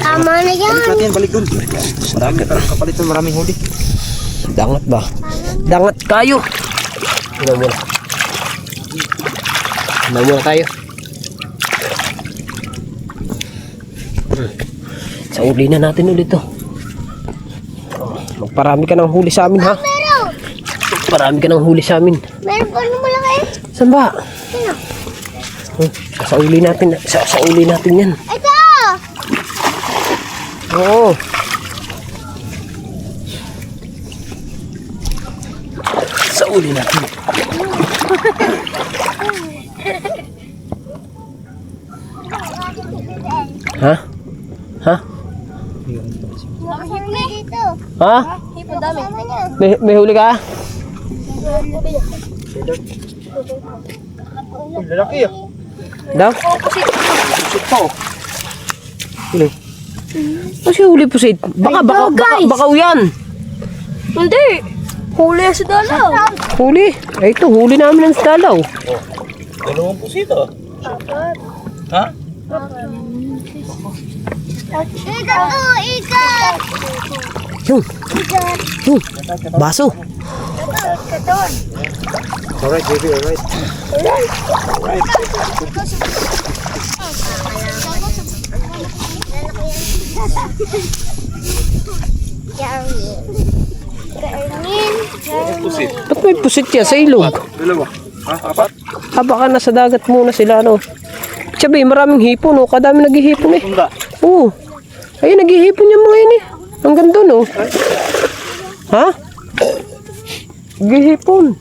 Tama na yan. Balik natin, balik dun. Marami, kapalit ng maraming huli. Dangat ba? Dangat kayo. Inom muna tayo. Sa uli na natin ulit to. Magparami ka ng huli sa amin, ha? Meron. Parami ka ng huli sa amin. Meron pa ano malaki? Saan ba? Sino? Sa uli natin. Sa uli natin yan. Ito! Oo. Sa uli natin. Ha? Ha? Hipo dito. Ha? Hipo dami. May huli ka? Lalaki, ah. Daw? Pusit pa, oh. Huli. Kasi huli po Sid. Baka uyan. Hindi. Huli sa dalaw. Huli. Ay ito, huli namin ng dalaw. Dalawang pusit, ah. Ha? Ikat! Yung. Baso. Alright, baby, alright. Pusit. Ba't may pusit yan sa ilog? Dalawa. Ha? Apat? Baka nasa dagat muna sila, ano. Sabi, maraming hipon, oh. Kadami naghihipon, eh. Tunda. Oo. Ayun, naghihipon yung mga yun, eh. Hanggang doon, oh. Ha? Naghihipon.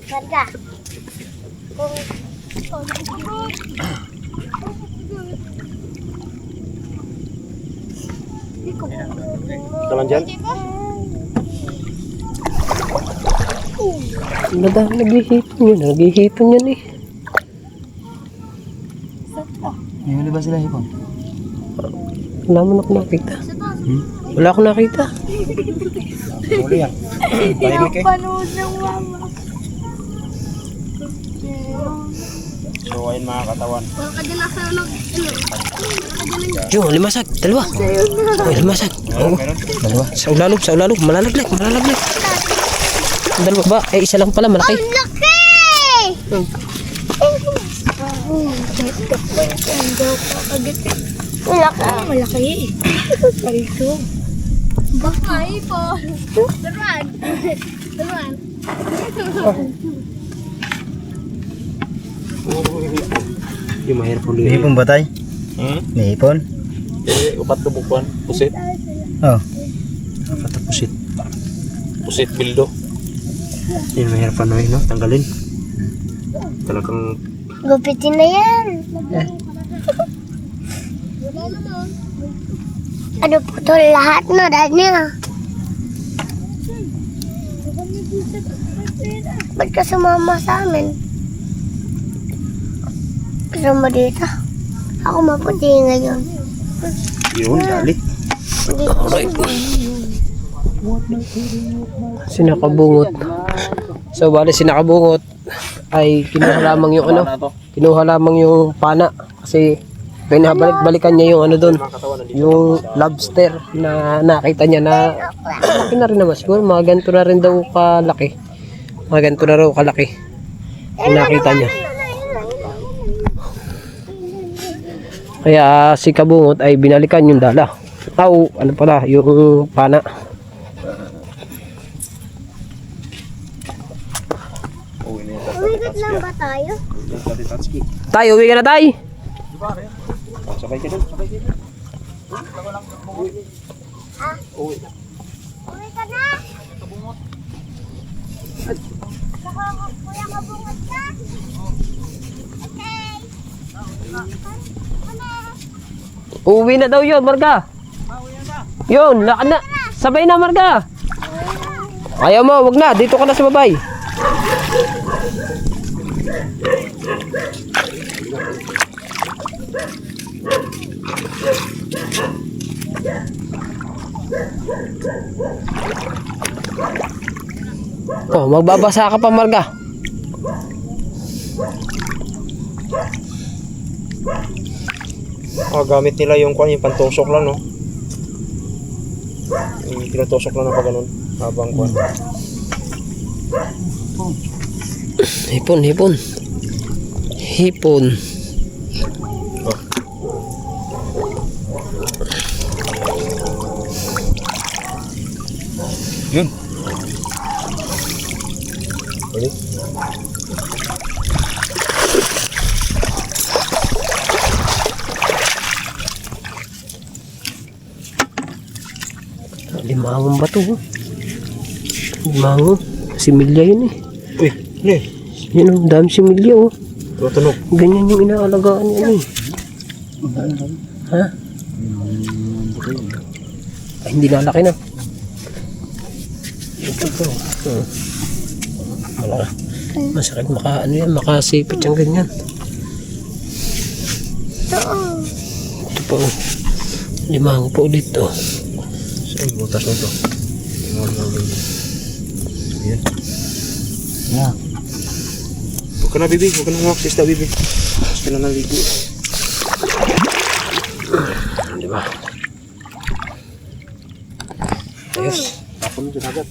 Ganda. Taman dyan? Madami naghihipon yun. Naghihipon yan, eh. May huli ba sila hipon? Wala mo na ako nakita. Wala ako nakita. Huli yan. Tahimik, eh. Panood ng mama. So, ayun mga katawan. Baka dyan ako Yung, limasag. Dalawa. Oh, limasag. Oo. Dalawa. Sa ulalog. Malalaglag. Dalawa ba? Eh, isa lang pala. Malaki. Ang laki! Malaki. Palito. Baka po. Daruan. Yung mahirap May huli. hipon ba tayo? May hipon? Upat na bukuan. Pusit. Oh. Apat na pusit. Pusit bildo. Yung mahirap ano no? Tanggalin. Talagang Gupitin na yan. Ano po to lahat na dahil niya. Ba't ka sumama sa amin? Gusto mo dito? Ako maputi ngayon. yun, dali. Alright. Sinakabungot. So, bali sinakabungot ay kinuha lamang yung ano, kinuha lamang yung pana kasi pinabalik-balikan niya yung ano doon, yung lobster na nakita niya na laki na rin naman siguro, mga ganito na rin daw kalaki, mga ganito na raw kalaki yung nakita niya. Kaya si Kabungot ay binalikan yung dala. Ano pala, yung pana. Umigot lang ba tayo? Tayo, uwi ka na tayo. Sakay ka dun, sakay ka dun. Uwi ka na! Saka kuya kabungot na? Okay. Uwi na daw yun, Marga. Yun, lakad na. Sabay na, Marga. Ayaw mo, wag na. Dito ka na sa babay. Oh, magbabasa ka pa, Marga. Gamit nila yung kwan, yung pantusok lang, no? Yung tinutusok lang na pa ganun. Habang kwan. Hipon, hipon. Hipon. Yun. Ulit. Limangon ba ito? Limangon. Similya yun eh. Uy, ano eh? Yan ang dami similya oh. Tunog. Ganyan yung inaalagaan niya eh. Ha? Ay, hindi lalaki na. Ito. Masakit ano yan, makasipit yung ganyan. Ito po. Limangon po ulit oh. Saan butas na ito? Yan. Yeah. Huwag ka na, bibi. Huwag ka na huwag sista, bibi. Huwag ka na naligo. Diba? Ayos. Ako nyo dyan agad.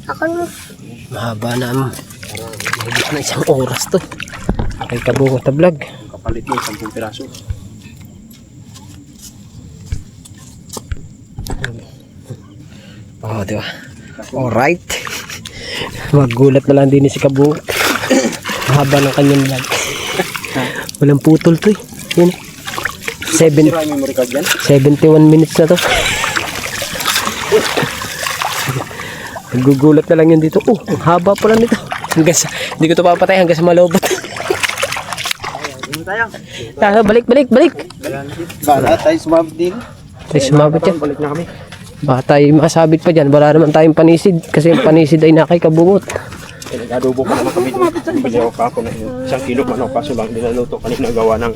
Ako mo. Mahaba na mahigit na 1 oras to. Kay Kabungot na vlog. Kapalit mo 10 piraso. Oh, diba? Alright. Magulat na lang din si Kabungot. Mahaba ng kanyang vlog. Walang putol to eh. Yun. Sira yung memory card yan. 71 minutes na to. Nagugulat na lang yun dito. Oh, ang haba pala nito. Hanggang sa, hindi ko ito papatay hanggang sa malobot. Balik. Bala, tayo sumabit din. Tayo sumabit yan. Balik na kami. Baka tayo masabit pa dyan. Wala naman tayong panisid. Kasi yung panisid ay nakay Kabungot. Nag-adobo pa naman kami. Bili ako ako na 1 kilo manok. Kaso lang, nilaluto kanina gawa ng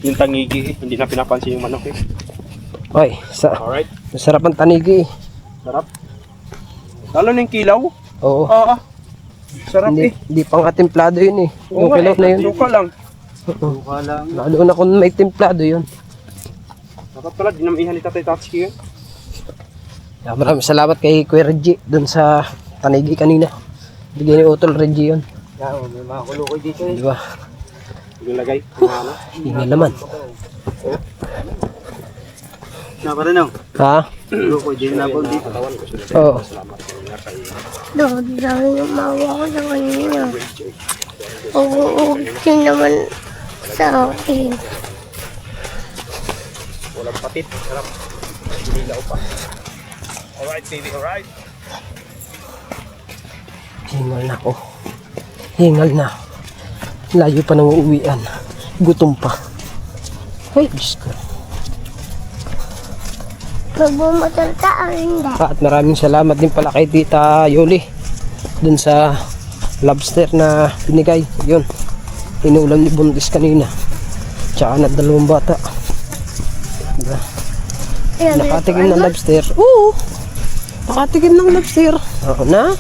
yung tangigi. Hindi na pinapansin yung manok eh. Oy, Alright. masarap ang tanigi. Sarap. Lalo na yung kilaw. Oo. Sarap eh. Hindi pang atimplado yun eh. Yung kilaw na yun. Suka lang. Lalo na kung may timplado yun. Dapat pala, dinamihan ni Tatay Tatsuki yun. Maraming salamat kay Kuya Reggie dun sa tanigi kanina. Bigyan ni Utol Reggie yun. May mga kulukoy dito eh. Di ba? Ilagay. Hingal naman. Na pa rin ako. Ha? Kulukoy din na po dito. Oo. Dami yung mawa ko sa kanina. Uugsin naman sa akin. Walang patit. Sarap. Hilaw pa. Alright, baby. Alright. Hingal na ako. Hingal na. Layo pa ng uuwian. Gutom pa. Ay, Diyos ko. Magbumotor ka o hindi? At maraming salamat din pala kay Tita Yoli dun sa lobster na binigay. Yun. Inulam ni Buntis kanina. Tsaka na 2 bata. Diba? Nakatikim ng lobster. Oo. Nakatikim ng lobster. Oo na.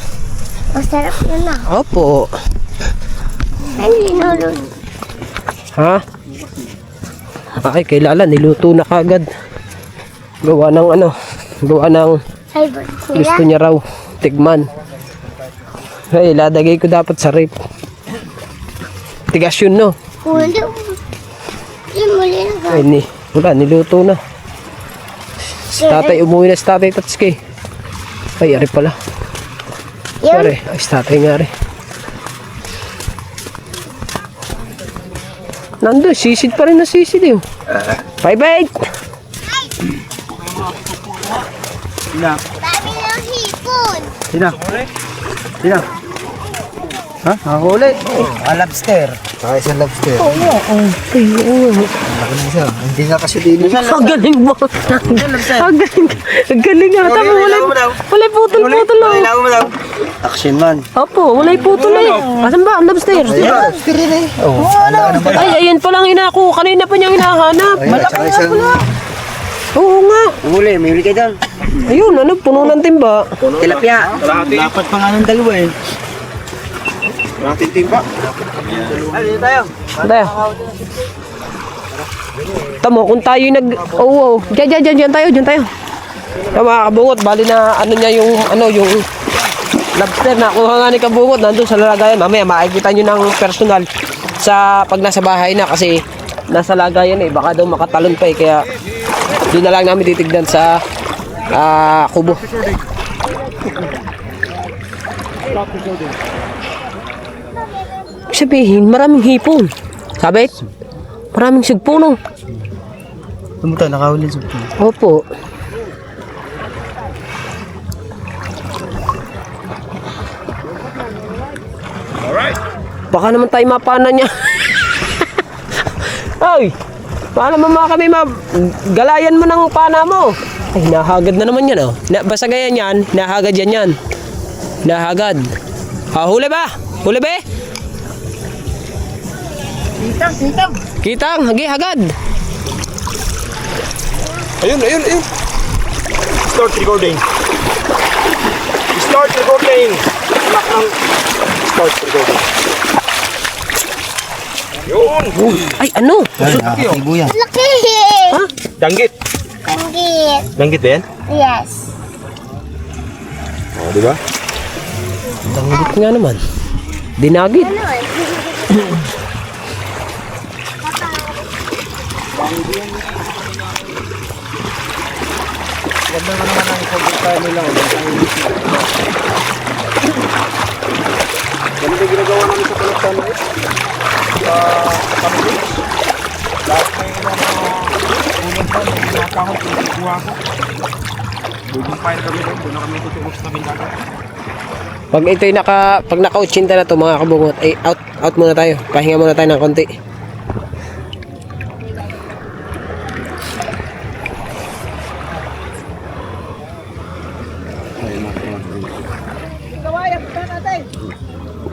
Masarap na na. Opo. Ay, nulun. Ha? Ay, kailangan niluto na kagad. Gawa ng gawa ng Favorite gusto nila. niya raw tigman. Ay, ladagay ko dapat sa rip. Tigas yun, no? Ulo. Ay, wala, niluto na. Si tatay, umuwi na si tatay Tatsuki. Ay, ari pala. Ari, ay, si tatay nga ari. Nandun, sisid pa rin na sisid yun. 5-8. Sino? Sino? Ha? Nakahuli? Lobster. Isang lobster. Oo, okay, oo. Laki na isa. Hindi nga kasi din. Ang galing mo. Ang galing. Ang galing nga. Tama, walay putol-putol. Action man. Opo, walay putol eh. Asan ba? Ang lobster. Lobster rin eh. Oh, Ay, ayan palang inaku. Kanina pa niyang hinahanap. malaki na pala. Oo nga. Huli, may huli kayo doon. Ayun, ano, puno ng timba. Tilapia. Dapat pa nga ng dalawa eh. Natin timba. Tayo. Tamo, kung tayo Oo, dyan tayo. Tama, kabungot. Bali na, ano niya yung, yung lobster na kuha nga ni kabungot. Nandun sa lalagayan. Mamaya, makikita nyo ng personal pag nasa bahay na. Kasi, nasa lagayan eh. Baka daw makatalon pa eh. Kaya, doon na lang namin titignan sa kubo. Sabihin, maraming hipon. Sabit? Maraming sigpunong. Tumuta, nakahuli sa Opo. Baka naman tayo mapana niya. Ay! Paano naman kami galayan mo ng pana mo? Ay, nahagad na naman yan, oh. Basta ganyan yan, nahagad yan. Nahagad. Huli ba? Huli ba? Kitang, hagi, hagad. Ayun. Start recording. Start recording. Yun. Ay, ano? Ibuyan. Laki! Ha? Danggit. Tanggit. Danggit ba yan? Yes. Oh, di ba? Danggit nga naman. Dinagit. Ganito yung ginagawa namin sa palaksan na ito. Sa Pamilix. Lahat na yung ulit ba, may nakakot, pinagkuha ko. Bubumpayin kami doon, doon na kami tutuos na bindagat. Pag ito'y pag naka-80 na to mga kabungot, ay out muna tayo. Pahinga muna tayo ng konti.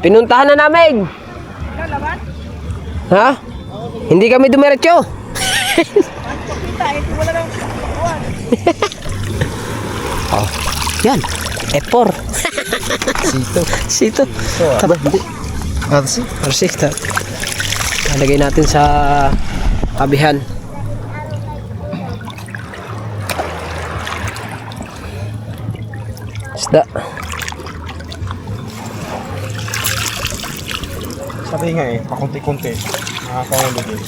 Pinuntahan na namin. Ha? Hindi kami dumiretso. Oh, yan. F4. Sito. Taba, hindi. Persista. Lagay natin sa tabihan. Isda. Sabi nga eh, pakunti-kunti. Nakakahuli din.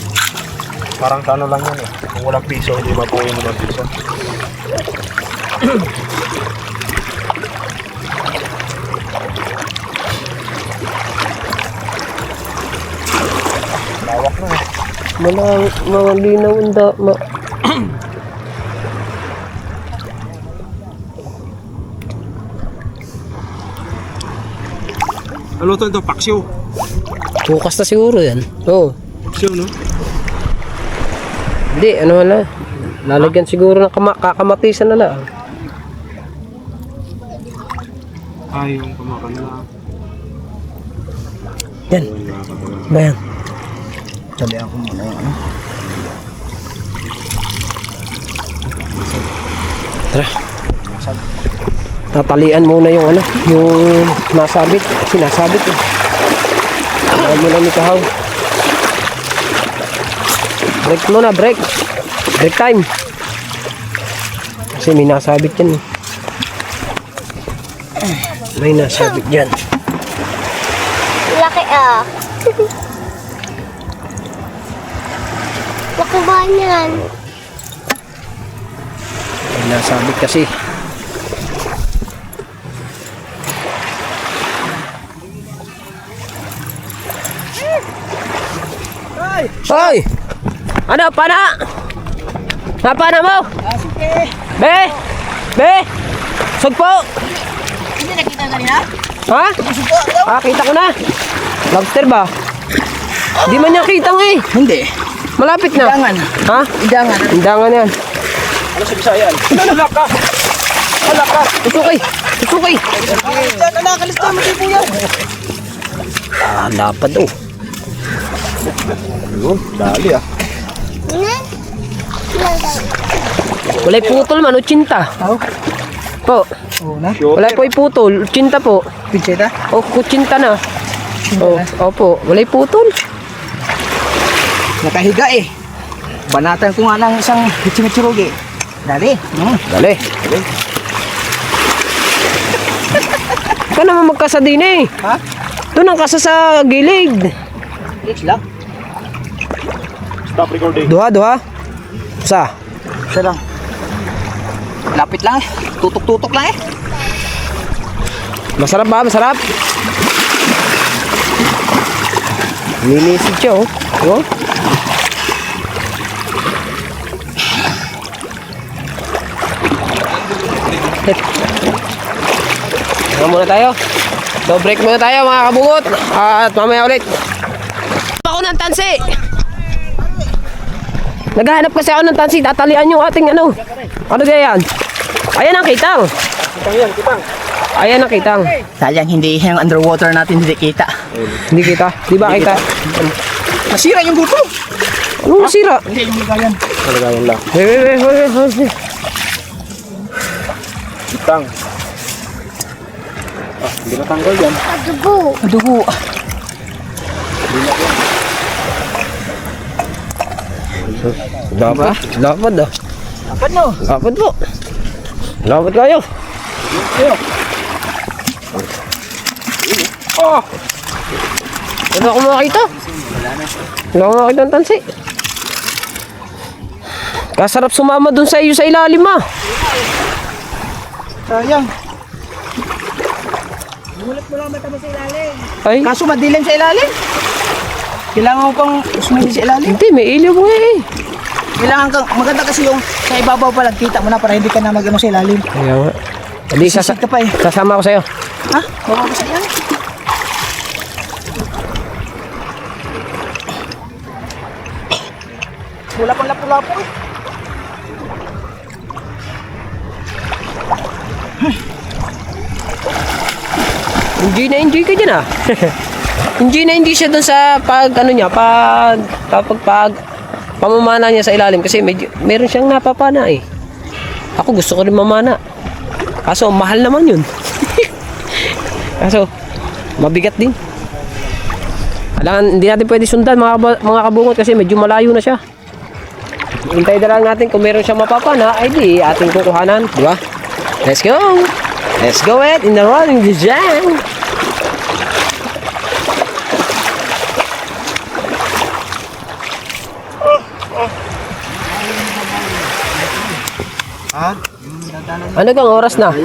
Parang tano lang yan eh. Kung walang piso, hindi mabuhay mo ng piso. Lawak na eh. Mga linaw unda. Ano to ito? Paksyo. Bukas na siguro yan. Oo. Paksyo, no? Hindi, ano wala. Lalagyan siguro ng kakamatisan na lang. Ay, yung kamakan na. Yan. Ba yan? Sabi ako muna yan. Tara. Tatalian muna yung yung sinasabit eh. Alam mo na ni Kahaw. Break muna, break. Break time. Kasi may nasabit yan eh. May nasabit dyan. Laki ah. Laki haba niyan. Nasabit kasi. Hoy! Ano, pana? Napana mo? Sige. Be! Be! Sugpo! Hindi nakita kanina? Ha? Supo, daw. Ah, kita ko na. Lobster ba? Di man niya kita nga eh. Hindi. Malapit na. Idangan. Ha? Idangan. Indangan yan. Ano sa Bisayan? Alak ka! Alak ka! Susukay! Susukay! Diyan, anak, kalis tayo matipuyaw. Ah, dapat oh. Ayun, dali ah. Ilan? Walay putol man, 80. Tao? Po. Oo na. Walay po iputol, 80 po. Pinseta? O, 80 na. Oh, opo, walay putol. Nakahiga eh. Banatan ko nga ng isang hichimichirugi. Dali. Dali. Ka naman magkasa din eh. Ha? Doon ang kasa sa gilid. Yes lang. Stop recording. Duha. Sa. Siya lang. Lapit lang eh. Tutok-tutok lang eh. Masarap ba? Masarap? Linisid siya oh. Oh. Ano muna tayo? So break muna tayo mga kabungot. At mamaya ulit. Ako ng tansi. Naghahanap kasi ako ng tansi. Tatalian yung ating ano. Ano kaya yan? Ayan ang kitang. Ayan ang kitang. Sayang hindi yung underwater natin hindi kita. Hindi kita. Di ba kita? Nasira yung guto. Anong masira? Hindi yung ligayan. Talagayan lang. Hey. Kitang. Ah, hindi natanggal yan. Adugo. Adugo. Dapat. Dapat daw. Dapat no. Dapat po. Dapat kayo. Oh! Wala ako makakita. Wala ako makakita ng tansi. Kasarap sumama dun sa iyo sa ilalim ah. Sayang. Ay, Kaso madilim sa ilalim. Kailangan mo pang sumili sa ilalim. hindi. May ilaw mo eh. Kailangan kang, maganda kasi yung sa ibabaw pa lang kita mo na para hindi ka na mag-ano sa ilalim. Kaya nga. Hindi, Sisid ka pa eh. sasama ko sa'yo. Ha? Bawa ka sa ilalim. Wala pang lapu-lapu eh. Enjoy ka dyan ah. Enjoy siya dun sa pag ano niya, pag pamamana niya sa ilalim kasi meron siyang napapana eh. Ako gusto ko rin mamana. Kaso mahal naman yun. Kaso mabigat din. Kailangan hindi natin pwede sundan mga kabungot kasi medyo malayo na siya. Hintay na lang natin kung meron siyang mapapana ay di ating kukuhanan, di ba? Let's go! Let's go it in the running design! Ano kang oras na?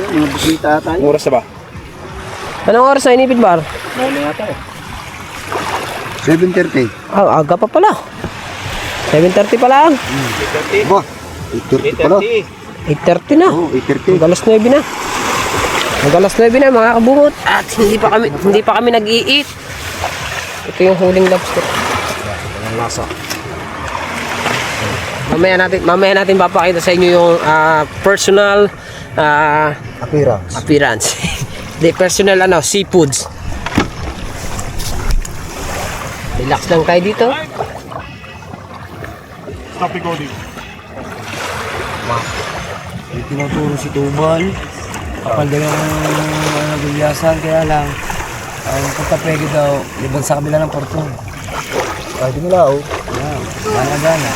Oras na ba? Anong oras na inipid bar? 7:30. Ah, aga pa pala. 7:30 pa lang. Ba? 8:30 pala. 8:30 na. Oh, 8:30. Mag-alas 9 na. Mag-alas 9 na mga kabungot. At hindi pa kami nag-i-eat. Ito yung huling lobster. Ang lasa. Mamaya natin papakita sa inyo yung personal appearance. The personal seafoods. Relax lang kayo dito. Stop recording. May tinuturo si Tubal. Kapal daw yung gulyasan, kaya lang ang pagkapwede daw, liban sa kabila ng portong. Ay, di nila oh. Gana-gana.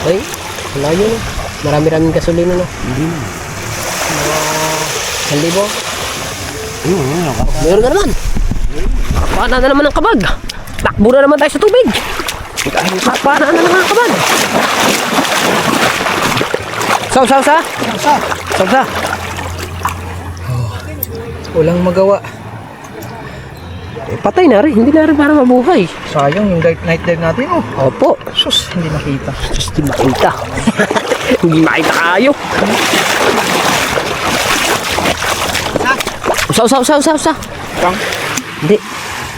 Ay, malayo na. Marami-raming gasolina na. Hindi na. 1,000. Yun, Meron na naman. Paano na naman ang kabag. Takbo na naman tayo sa tubig. Dahil sapana na mga kaban. Sausa. Walang magawa. Eh, patay na rin. Hindi na rin para mabuhay. Sayang yung night dive natin, oh. Opo. Sus, hindi nakita. Diyos, di makita. Hindi makita kayo. Usa. Kang? Hindi.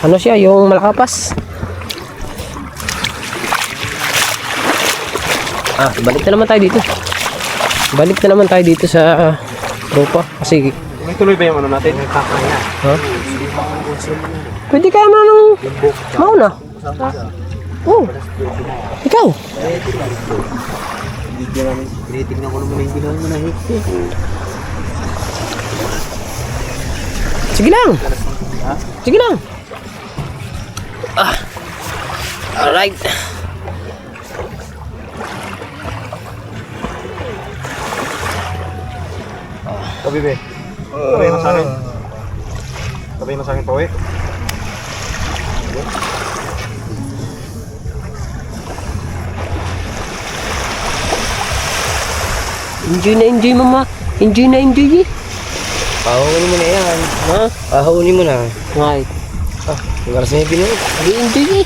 Ano siya, yung malakapas. Balik na naman tayo dito sa tropa. Kasi, May tuloy ba yung ano natin? ha? Pwede kaya mo nang mauna. Oh. Ikaw. Tinitignan ko naman yung ginawa mo na hit. Sige lang. Alright. Tabi be. Tabi mo sa akin. Tabi mo sa akin, Pawi. Enjoy mama. Enjoy eh. Pahunin mo na yan. Ha? Pahunin mo na. Right. Lugar sa binuot. Enjoy eh.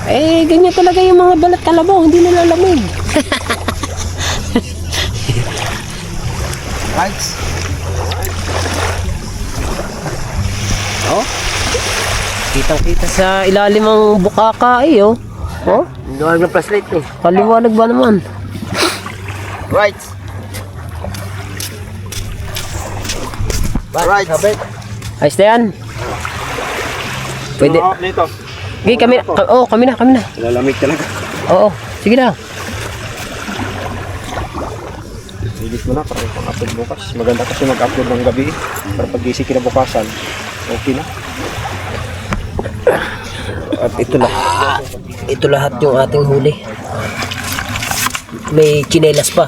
Eh, ganyan talaga yung mga balat kalabaw. Hindi nalalamig. Right. Oh. Kitang-kita sa ilalim ng bukaka eh, oh. Oh, Luwag ng flashlight eh. paliwanag ba naman? Right. Right. Sabit. Ayos na yan. Pwede. Dito. Okay, kami na. Lalamig talaga. Oo, sige na. Ilis mo na para pang-upload bukas. Maganda kasi mag-upload ng gabi. Para pag-gising kinabukasan, okay na. At ito lahat yung ating huli. May chinelas pa.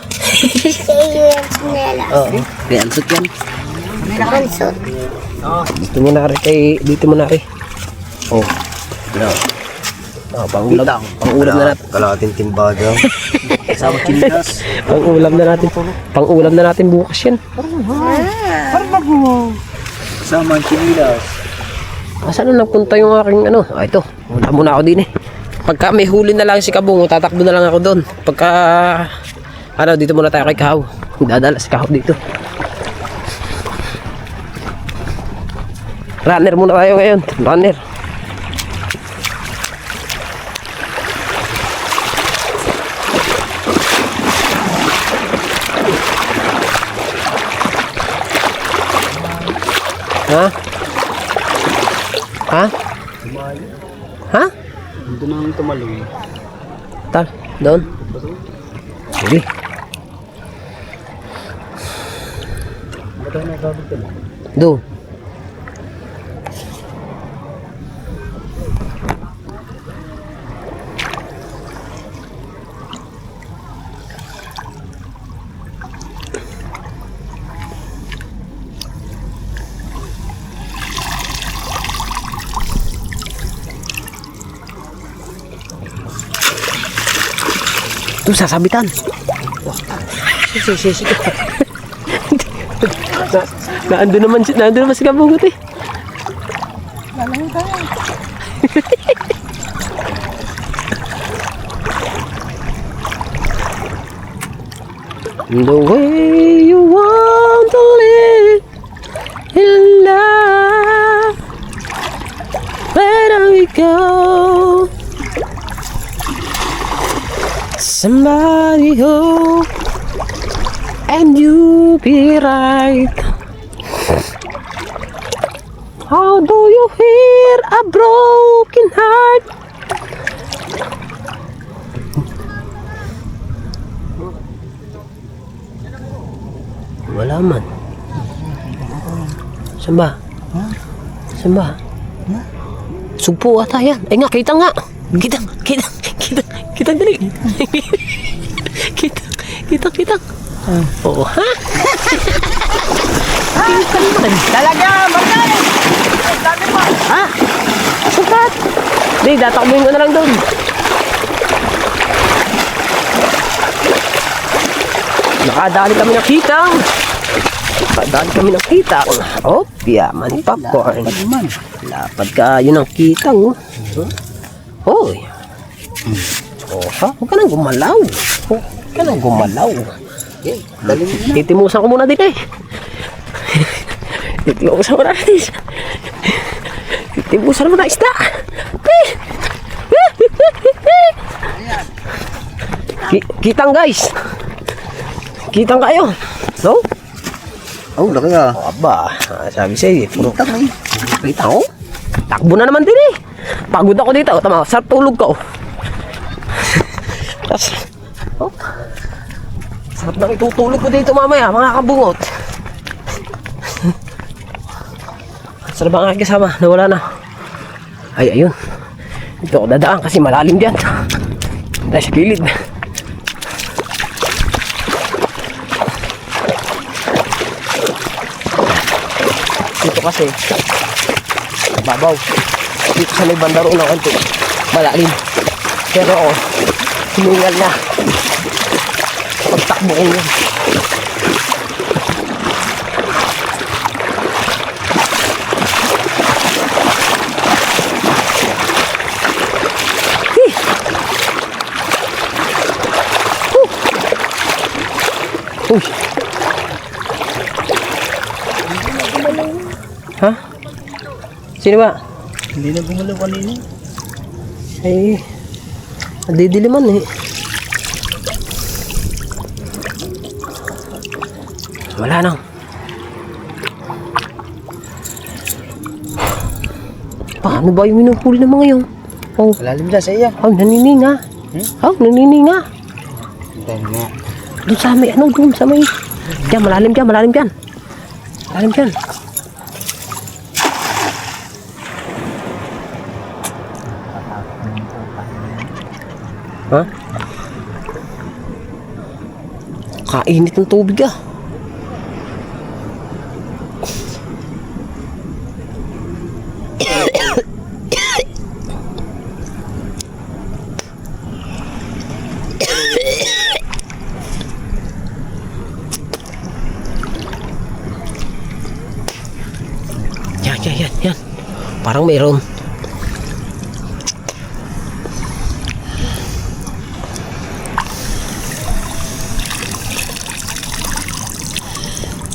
Oo, may ansot yan. Dito mo na rin. Oh. No. Pangulam na natin. Kalahating timbada. Kasama chinilas. Pangulam na natin bukas yan. Kasama chinilas. Saan na nagpunta yung aking ano? Ito. Muna ako din eh. Pagka may huli na lang si Kabong, tatakbo na lang ako doon. Pagka dito muna tayo kay Kahaw. Dadala si Kahaw dito. Runner muna tayo ngayon. Runner. Ha? Doon ang tumaloy. Doon. Sige. Doon. Ito, sasabitan. Wah. Sige. Naando naman si Kabungot eh. Lalang tayo. The way you want to live in love. Where do we go? Somebody go and you be right. How do you hear a broken heart? Wala man. Saan ba? Sugpo ata yan. Ay nga, kita nga. Kita dali. Kita. Oo, ha? Kita naman. Talaga, magkano? Ha? Sapat. Di, tatakbuhin ko na lang doon. Nakadali kami ng kitang. Nakadali kami ng kitang. Oh, yaman popcorn. Lapad kayo ng kitang. Hoy. Oh, ha? Huwag ka nang gumalaw. Huwag ka nang gumalaw. Titimusan ko muna din eh. Titimusan mo na isda. Titimusan mo na isda. Kitang guys. Kitang kayo. No? Oh, laki ah. Aba, sabi sa'yo. Kitang oh. Takbo na naman din eh. Pagod ako dito. Tama, sarap tulog ko. Tapos, oh. Sarap nang itutulog ko dito mamaya, mga kabungot. Sarap ang aking kasama, nawala na. Ay, ayun. Dito ako dadaan kasi malalim dyan. Dahil sa kilid. Dito kasi, babaw. Dito sa may bandaro ng kanto, malalim. Pero ako, hiningal na. Pagtakbo ko yun. Uy. Ha? Sino ba? Hindi na gumalaw kanina. Ay, nadidiliman eh. Wala nang. Paano ba yung minuhuli ng mga yun? Oh, Malalim dyan sa iya. oh, nanininga. Oh, nanininga. Tayo nga. Doon sa may, ano, doon sa may. Diyan, malalim dyan, malalim dyan. Malalim dyan. Ha? Kainit ng tubig ah. Yan. Parang mayroon.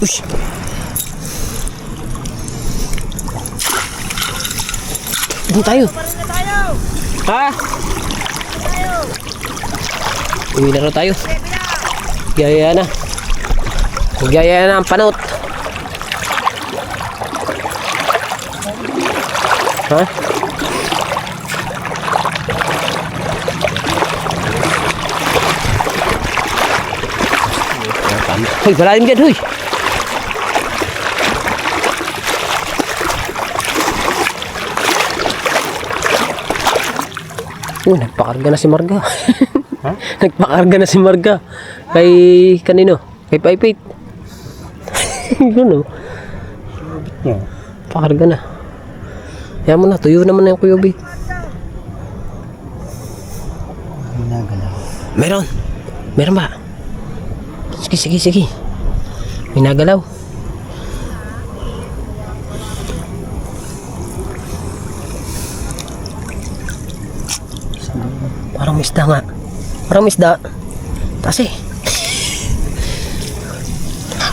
Ush. Doon tayo. Ha? Uwi na raw tayo. Gaya na. Gaya na ang panot. Ha? Hoy, malalim dyan, hoy. Nagpakarga na si Marga. Ha? Nagpakarga na si Marga. Kay kanino? Kay Paipit. Yun o. Pakarga na. Kaya mo na, tuyo naman na yung kuyubit. Meron. Meron ba? Sige. May nagalaw. Parang misda nga. Parang misda. Taas eh.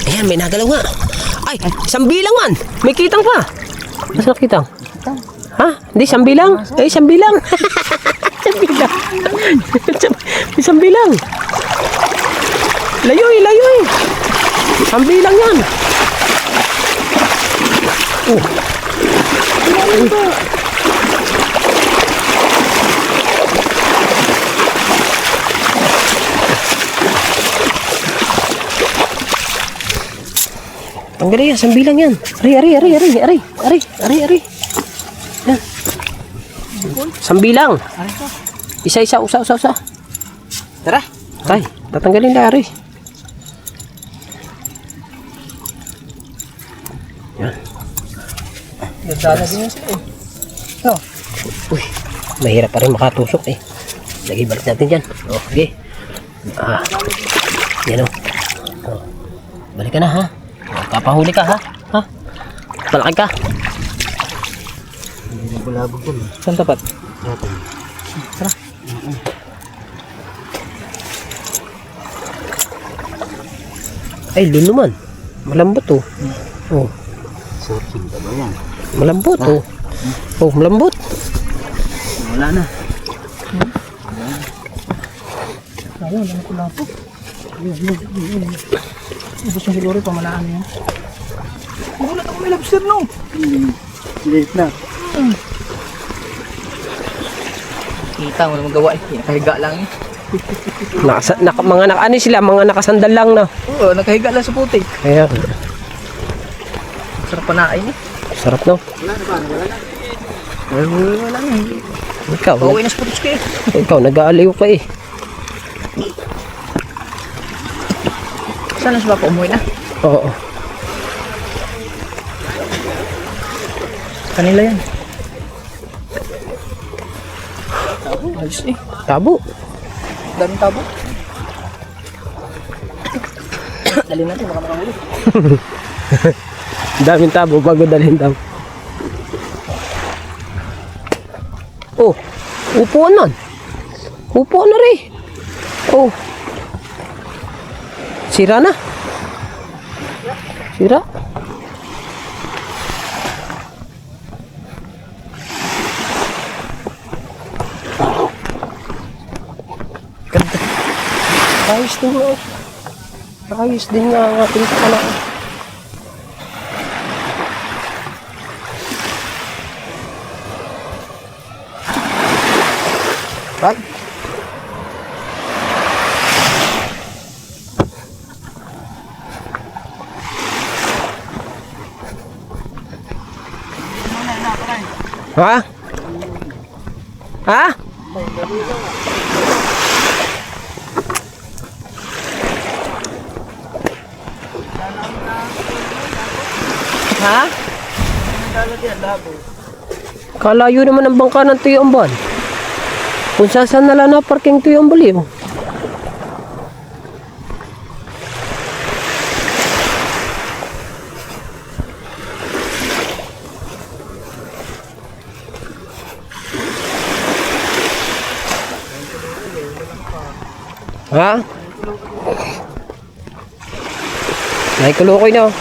Ayan, may nagalaw nga. Ay, isang bilang man. May kitang pa. Masa nakitang? Ha? Hindi, isang bilang. Ay, isang bilang. Isang bilang. Isang bilang. Layoy. Isang bilang yan. Oh. Tanggalin yan, sambilang yan. Ari. Yan. Sambilang. Isa. Usa. Tara. Tay, tatanggalin na, Ari. Yan. Nagdala din yan sila eh. No. Uy, mahirap pa rin makatusok eh. Lagi balik natin dyan. Okay. Yan o. Balik ka na ha. Kapahuli ka ha. Ha? Palaki ka. Saan tapat? Tara. Ay, doon naman. Malambot oh. Oh. Malambot oh. Oh, malambot. Wala na. Ubus na siguro pamalaan yan. Magulat ako may lobster no. Late na. Kita mo naman gawa eh. Nakahiga lang eh. Ano sila, mga nakasandal lang na. Oo, nakahiga lang sa putik. Kaya, Sarap panain eh. sarap no. Wala na. Ikaw, Pauwi na sa putik eh. ikaw nag-aaliw ka eh. Saan na siya pa umuwi na? Oo. Kanila yan. Ayos eh. Tabo. Daming tabo. Dali natin, baka makahuli. Daming tabo bago dalhin daw. Oh, upuan man. Upuan na rin. Oh. Sira na. Sira. Ganda. Ayos din nga. Ayos din nga ang ating pala. Right? Ha? Ha? Ha? Kalayo naman ang bangka ng Tuyong kung saan nala na parking Tuyong Baliw. Ha? Naikulukoy na.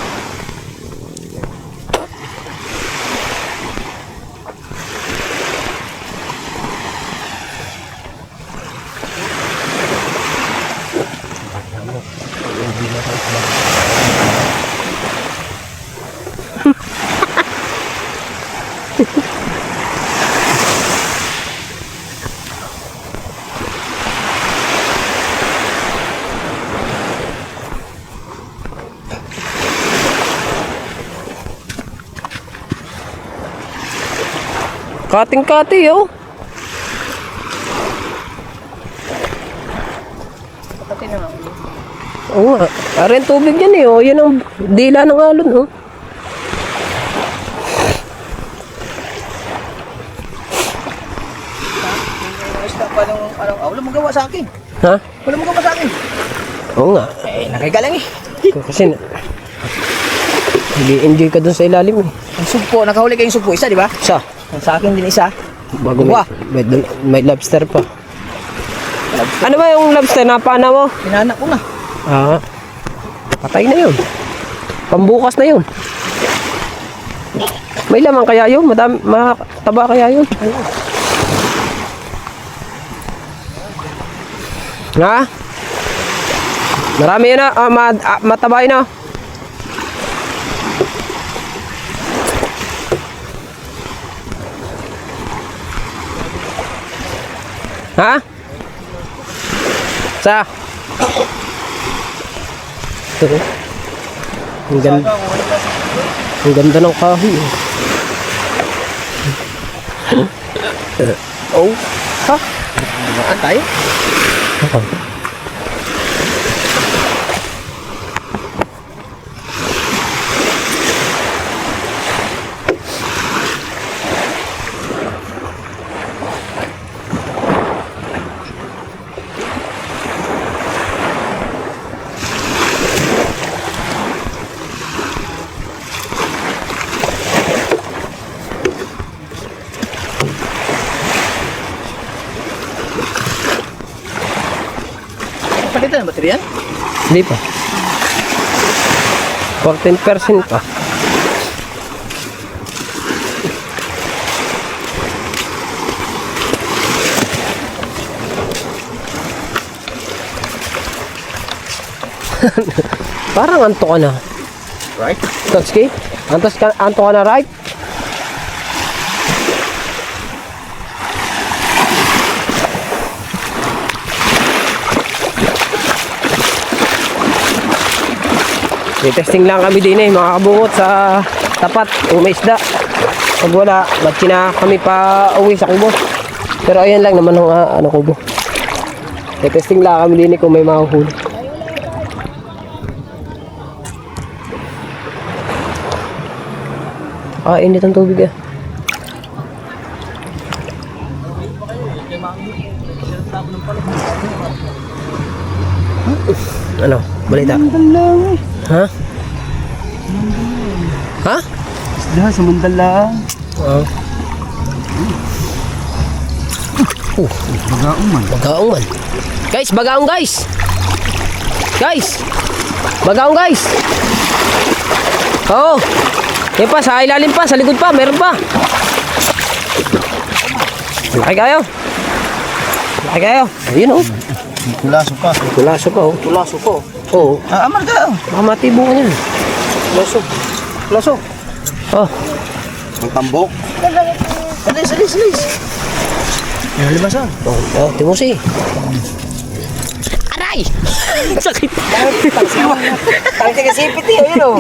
Kating-kati oh. Oo nga. Arin tubig yan eh oh. Yan ang dila ng alon oh. Wala magawa sa akin. Ha? Wala magawa sa akin. Oo nga. Eh, nakahiga lang eh. Kasi nag-enjoy ka dun sa ilalim eh. Ang sugpo, nakahuli kayong sugpo. Isa, di ba? Isa. Sa akin din isa. Bago Dua. may lobster pa. Ano ba yung lobster? Napana mo? Pinanak ko na. Ah. Patay na yun. Pambukas na yun. May laman kaya yun? Mataba kaya yun? Ha? Marami yun na. Mataba yun na. Ha? Sa? Ito. Ang ganda. Ang ganda ng kahoy. Oh. Ha? Saan tayo? Ilan ang baterya? Hindi pa. 14% pa. Parang anto ka na. Right? Totski? Anto ka na, right? Testing lang kami din mga kabungot sa tapat kung may isda. Pag wala, magkina kami pa uwi sa kubo. Pero ayan lang naman ang kubo. Testing lang kami din kung may mahuhuli. Init ang tubig Ano? Balita? Ha? Ha? Isda sa Mandala. Oo. Bagaong man. Bagaong man. Guys, bagaong guys. Guys. Bagaong guys. Oo. Yan pa, sa ilalim pa, sa likod pa, meron pa. Laki kayo. Laki kayo. Ayun oh. Kulaso pa. Kulaso pa oh. Kulaso pa oh. Oo. Amar ka. Baka matibo ka niyan. Kulaso. Kulaso. Oh. Ang tambok. Salis. Yan, libasan. Oh, Timosi. Aray! Sakit. Tangke ka sipit eh, ayun o.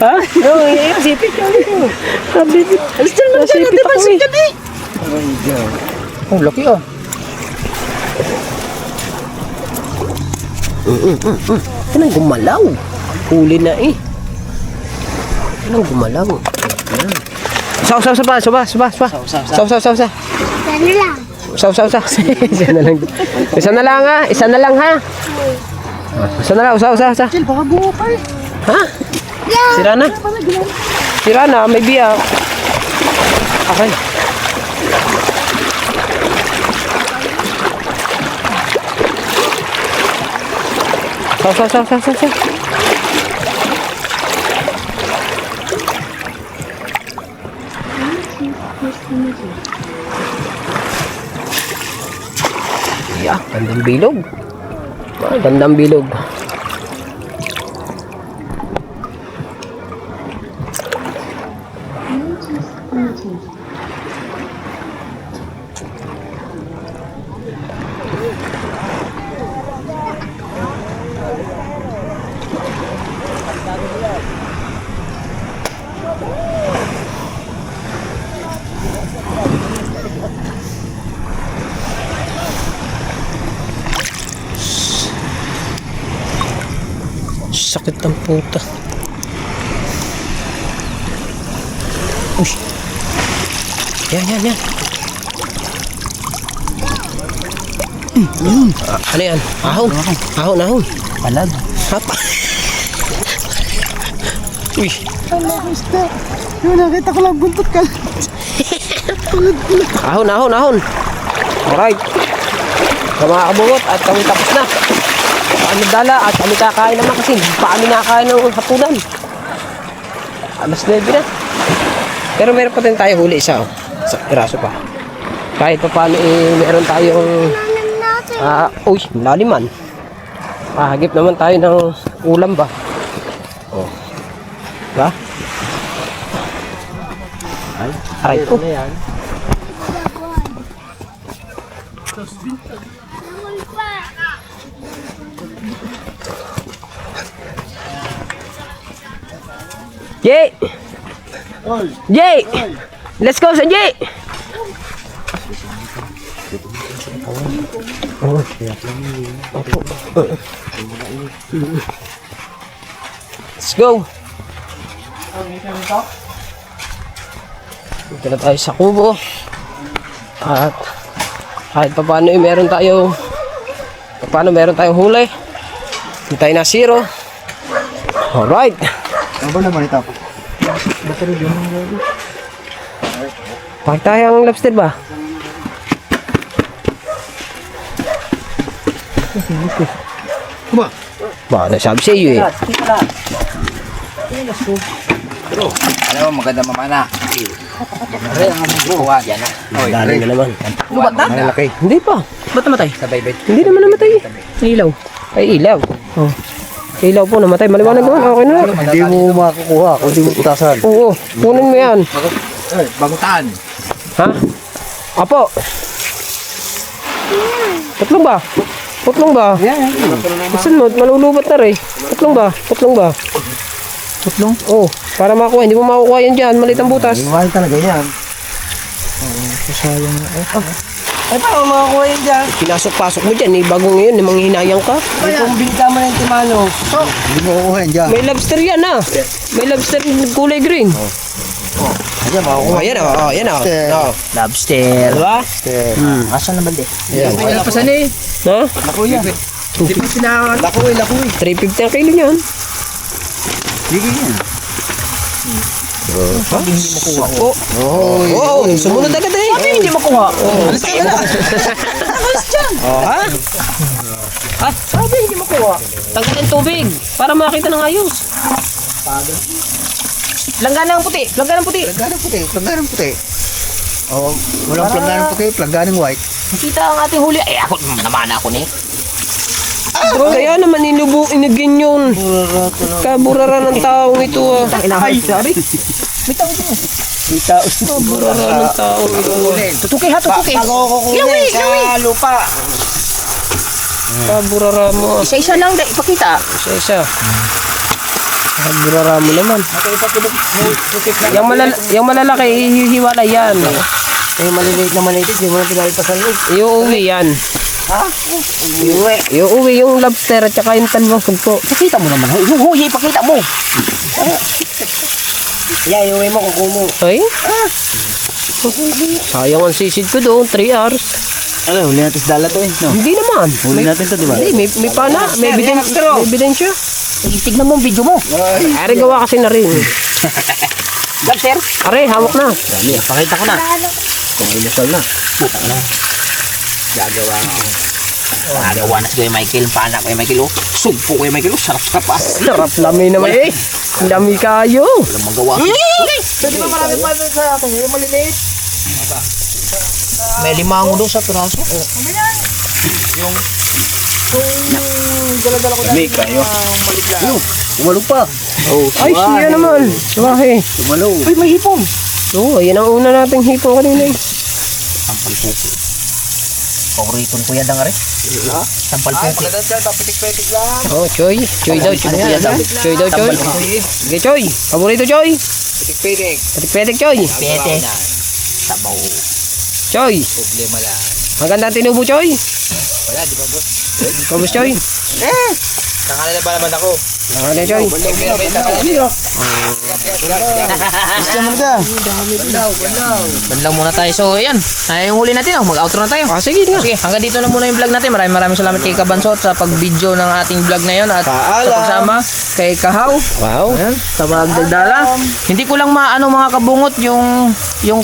Ha? Oo, ayun, sipit ka. Sabit. Nasipit ako eh. Oh, laki ah. Anong gumalaw? Huli na eh. Anong gumalaw? Saw. Isa na lang ha. Isa na lang. Usaw. Ha? Sira na, may biyak. Okay. Saw. Yeah, gandang bilog. Gandang bilog. Sakit ng puta. Uy. Yan. Ano yan? Ahon. Palag. Hapa. Uy. Yung nakita ko lang buntot ka. Ahon. Alright. Mga kabungot at kami tapos na. Kami dala at kami kakain naman kasi paano nakain ng hapunan. Alas 9 na. Pero meron pa din tayo huli isa sa piraso pa. Kahit pa paano meron tayong uy, laliman. Hagip naman tayo ng ulam ba. Oh. Ba? Ay po. Jay! Let's go sa Jay! Let's go! Dito na tayo sa kubo. At kahit pa paano meron tayong huli. Hindi tayo na zero. Alright! Ano ba naman ito? Pakita tayo ang lobster ba? Ba, nasabi sa iyo eh. Alam mo, maganda mamana. Are, ang aming buwa. Yan na. Dali na naman. Lubat na? Hindi pa. Ba't namatay? Sabay, Hindi naman namatay. Ilaw. Ay, ilaw. Oh. Ilaw po namatay. Maliwanag naman. Okay na. Hindi mo makukuha kung hindi mo putasan. Oo. Kunin mo yan. Bagutaan. Ha? Apo. Tatlong ba? Tatlong ba? Gusto mo, malulubat na rin. Tatlong ba? Tatlong ba? Putlong? Oo. Para makuha. Hindi mo makukuha yan dyan. Maliit ang butas. Mahal talaga yan. Ay, paano makakuha yan dyan? Pinasok-pasok mo dyan. Eh, bago ngayon. Eh, manghinayang ka. Ay, kung binta mo na yung timano, hindi mo kukuha yan dyan. May lobster yan ah. May lobster kulay green. Ayan, makakuha. Oh, yan ah. Oh, yan ah. Oh. Lobster. Diba? Asan na balde? Wala pa sana eh. Ha? Lakuya. Hindi pa sila. Lakuy. 350 ang kilo niyan. Sige yan. Oh. Oh, sumunod agad eh. Hindi makuha. Alis ka na. Alis dyan. Oh, ha? Ah, sabi hindi makuha. Tanggalin tubig para makita ng ayos. Langganang puti. Langganang puti. Plangganang puti. Oh, walang plangganang puti, plangganang white. Nakita ang ating huli. Eh, ako naman ako ni. Kaya naman inugin yun. Kaburara ng taong ito ah. Ay, sorry. May tao din. Kaburara ng taong ito. Tutuki ha, tutuki. Kukunin sa lupa. Kaburara mo. Isa-isa lang, ipakita. Isa-isa. Kaburara mo naman. Yung malalaki, hihiwala yan. Eh, maliliit na maliit, hindi mo na pinalipasan mo. Iuwi yan. Ha? Iuwi yung lobster at saka yung talbang sugpo. Pakita mo naman. Huy, ipakita mo. Yeah, iuwi mo, kukumo. Ay? Sayang ang sisid ko doon, 3 hours. Ano, huli natin sa dala to eh, no? Hindi naman. Huli natin to, di ba? Hindi, may pana, may ebidensya. Tignan mo ang video mo. Are gawa kasi na rin. Lobster. Are, hawak na. Pakita ko na. Kung ilusol na. Nagawa na si Kuya Michael. Paana Kuya Michael. Oh. Sugpo Kuya Michael. Sarap-sarap pa. Sarap lami naman eh. Ang dami kayo. Walang magawa. Di ba marami pa sa atin, yung maliliit? May limango doon sa piraso. May kayo. Umalo pa. Ay, siya naman. Suwahe. Umalo. Uy, may hipon. Oo, yan ang una nating hipon kanina eh. Sampal puso. Paborito ko yan dang are. Sampal puso. Papitik-pitik lang. Oh, Choy. Choy daw, Choy. Choy daw, Choy. Sige, Choy. Paborito, Choy. Pitik-pitik. Patik-patik, Choy. Pete. Sabaw. Choy. Problema lang. Maganda tinubo, Choy. Wala, di ba boss? Kabus, Choy. Tangalan na ba naman ako? Ano, Choy? Gusto mo ka? Banlaw muna tayo. So, ayan. Ay, yung huli natin. Oh. Mag-outro na tayo. Ah, sige nga. Sige, hanggang dito na muna yung vlog natin. Maraming salamat kay Kabansot sa pag-video ng ating vlog na yun at sa pagsama kay Kahaw. Wow. Ayan, sa Magdagdala. Hindi ko lang maano mga kabungot yung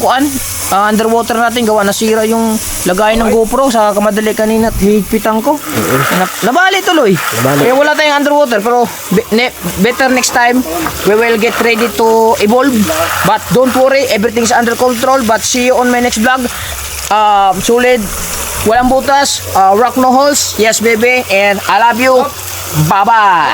kuan. Underwater natin gawa nasira yung lagay ng GoPro sa kamadali kanina at higpitan ko. Nabali tuloy. Kaya wala tayong underwater pero better next time we will get ready to evolve. But don't worry, everything's under control. But see you on my next vlog. Solid, walang butas, rock no holes. Yes baby, and I love you. Bye bye.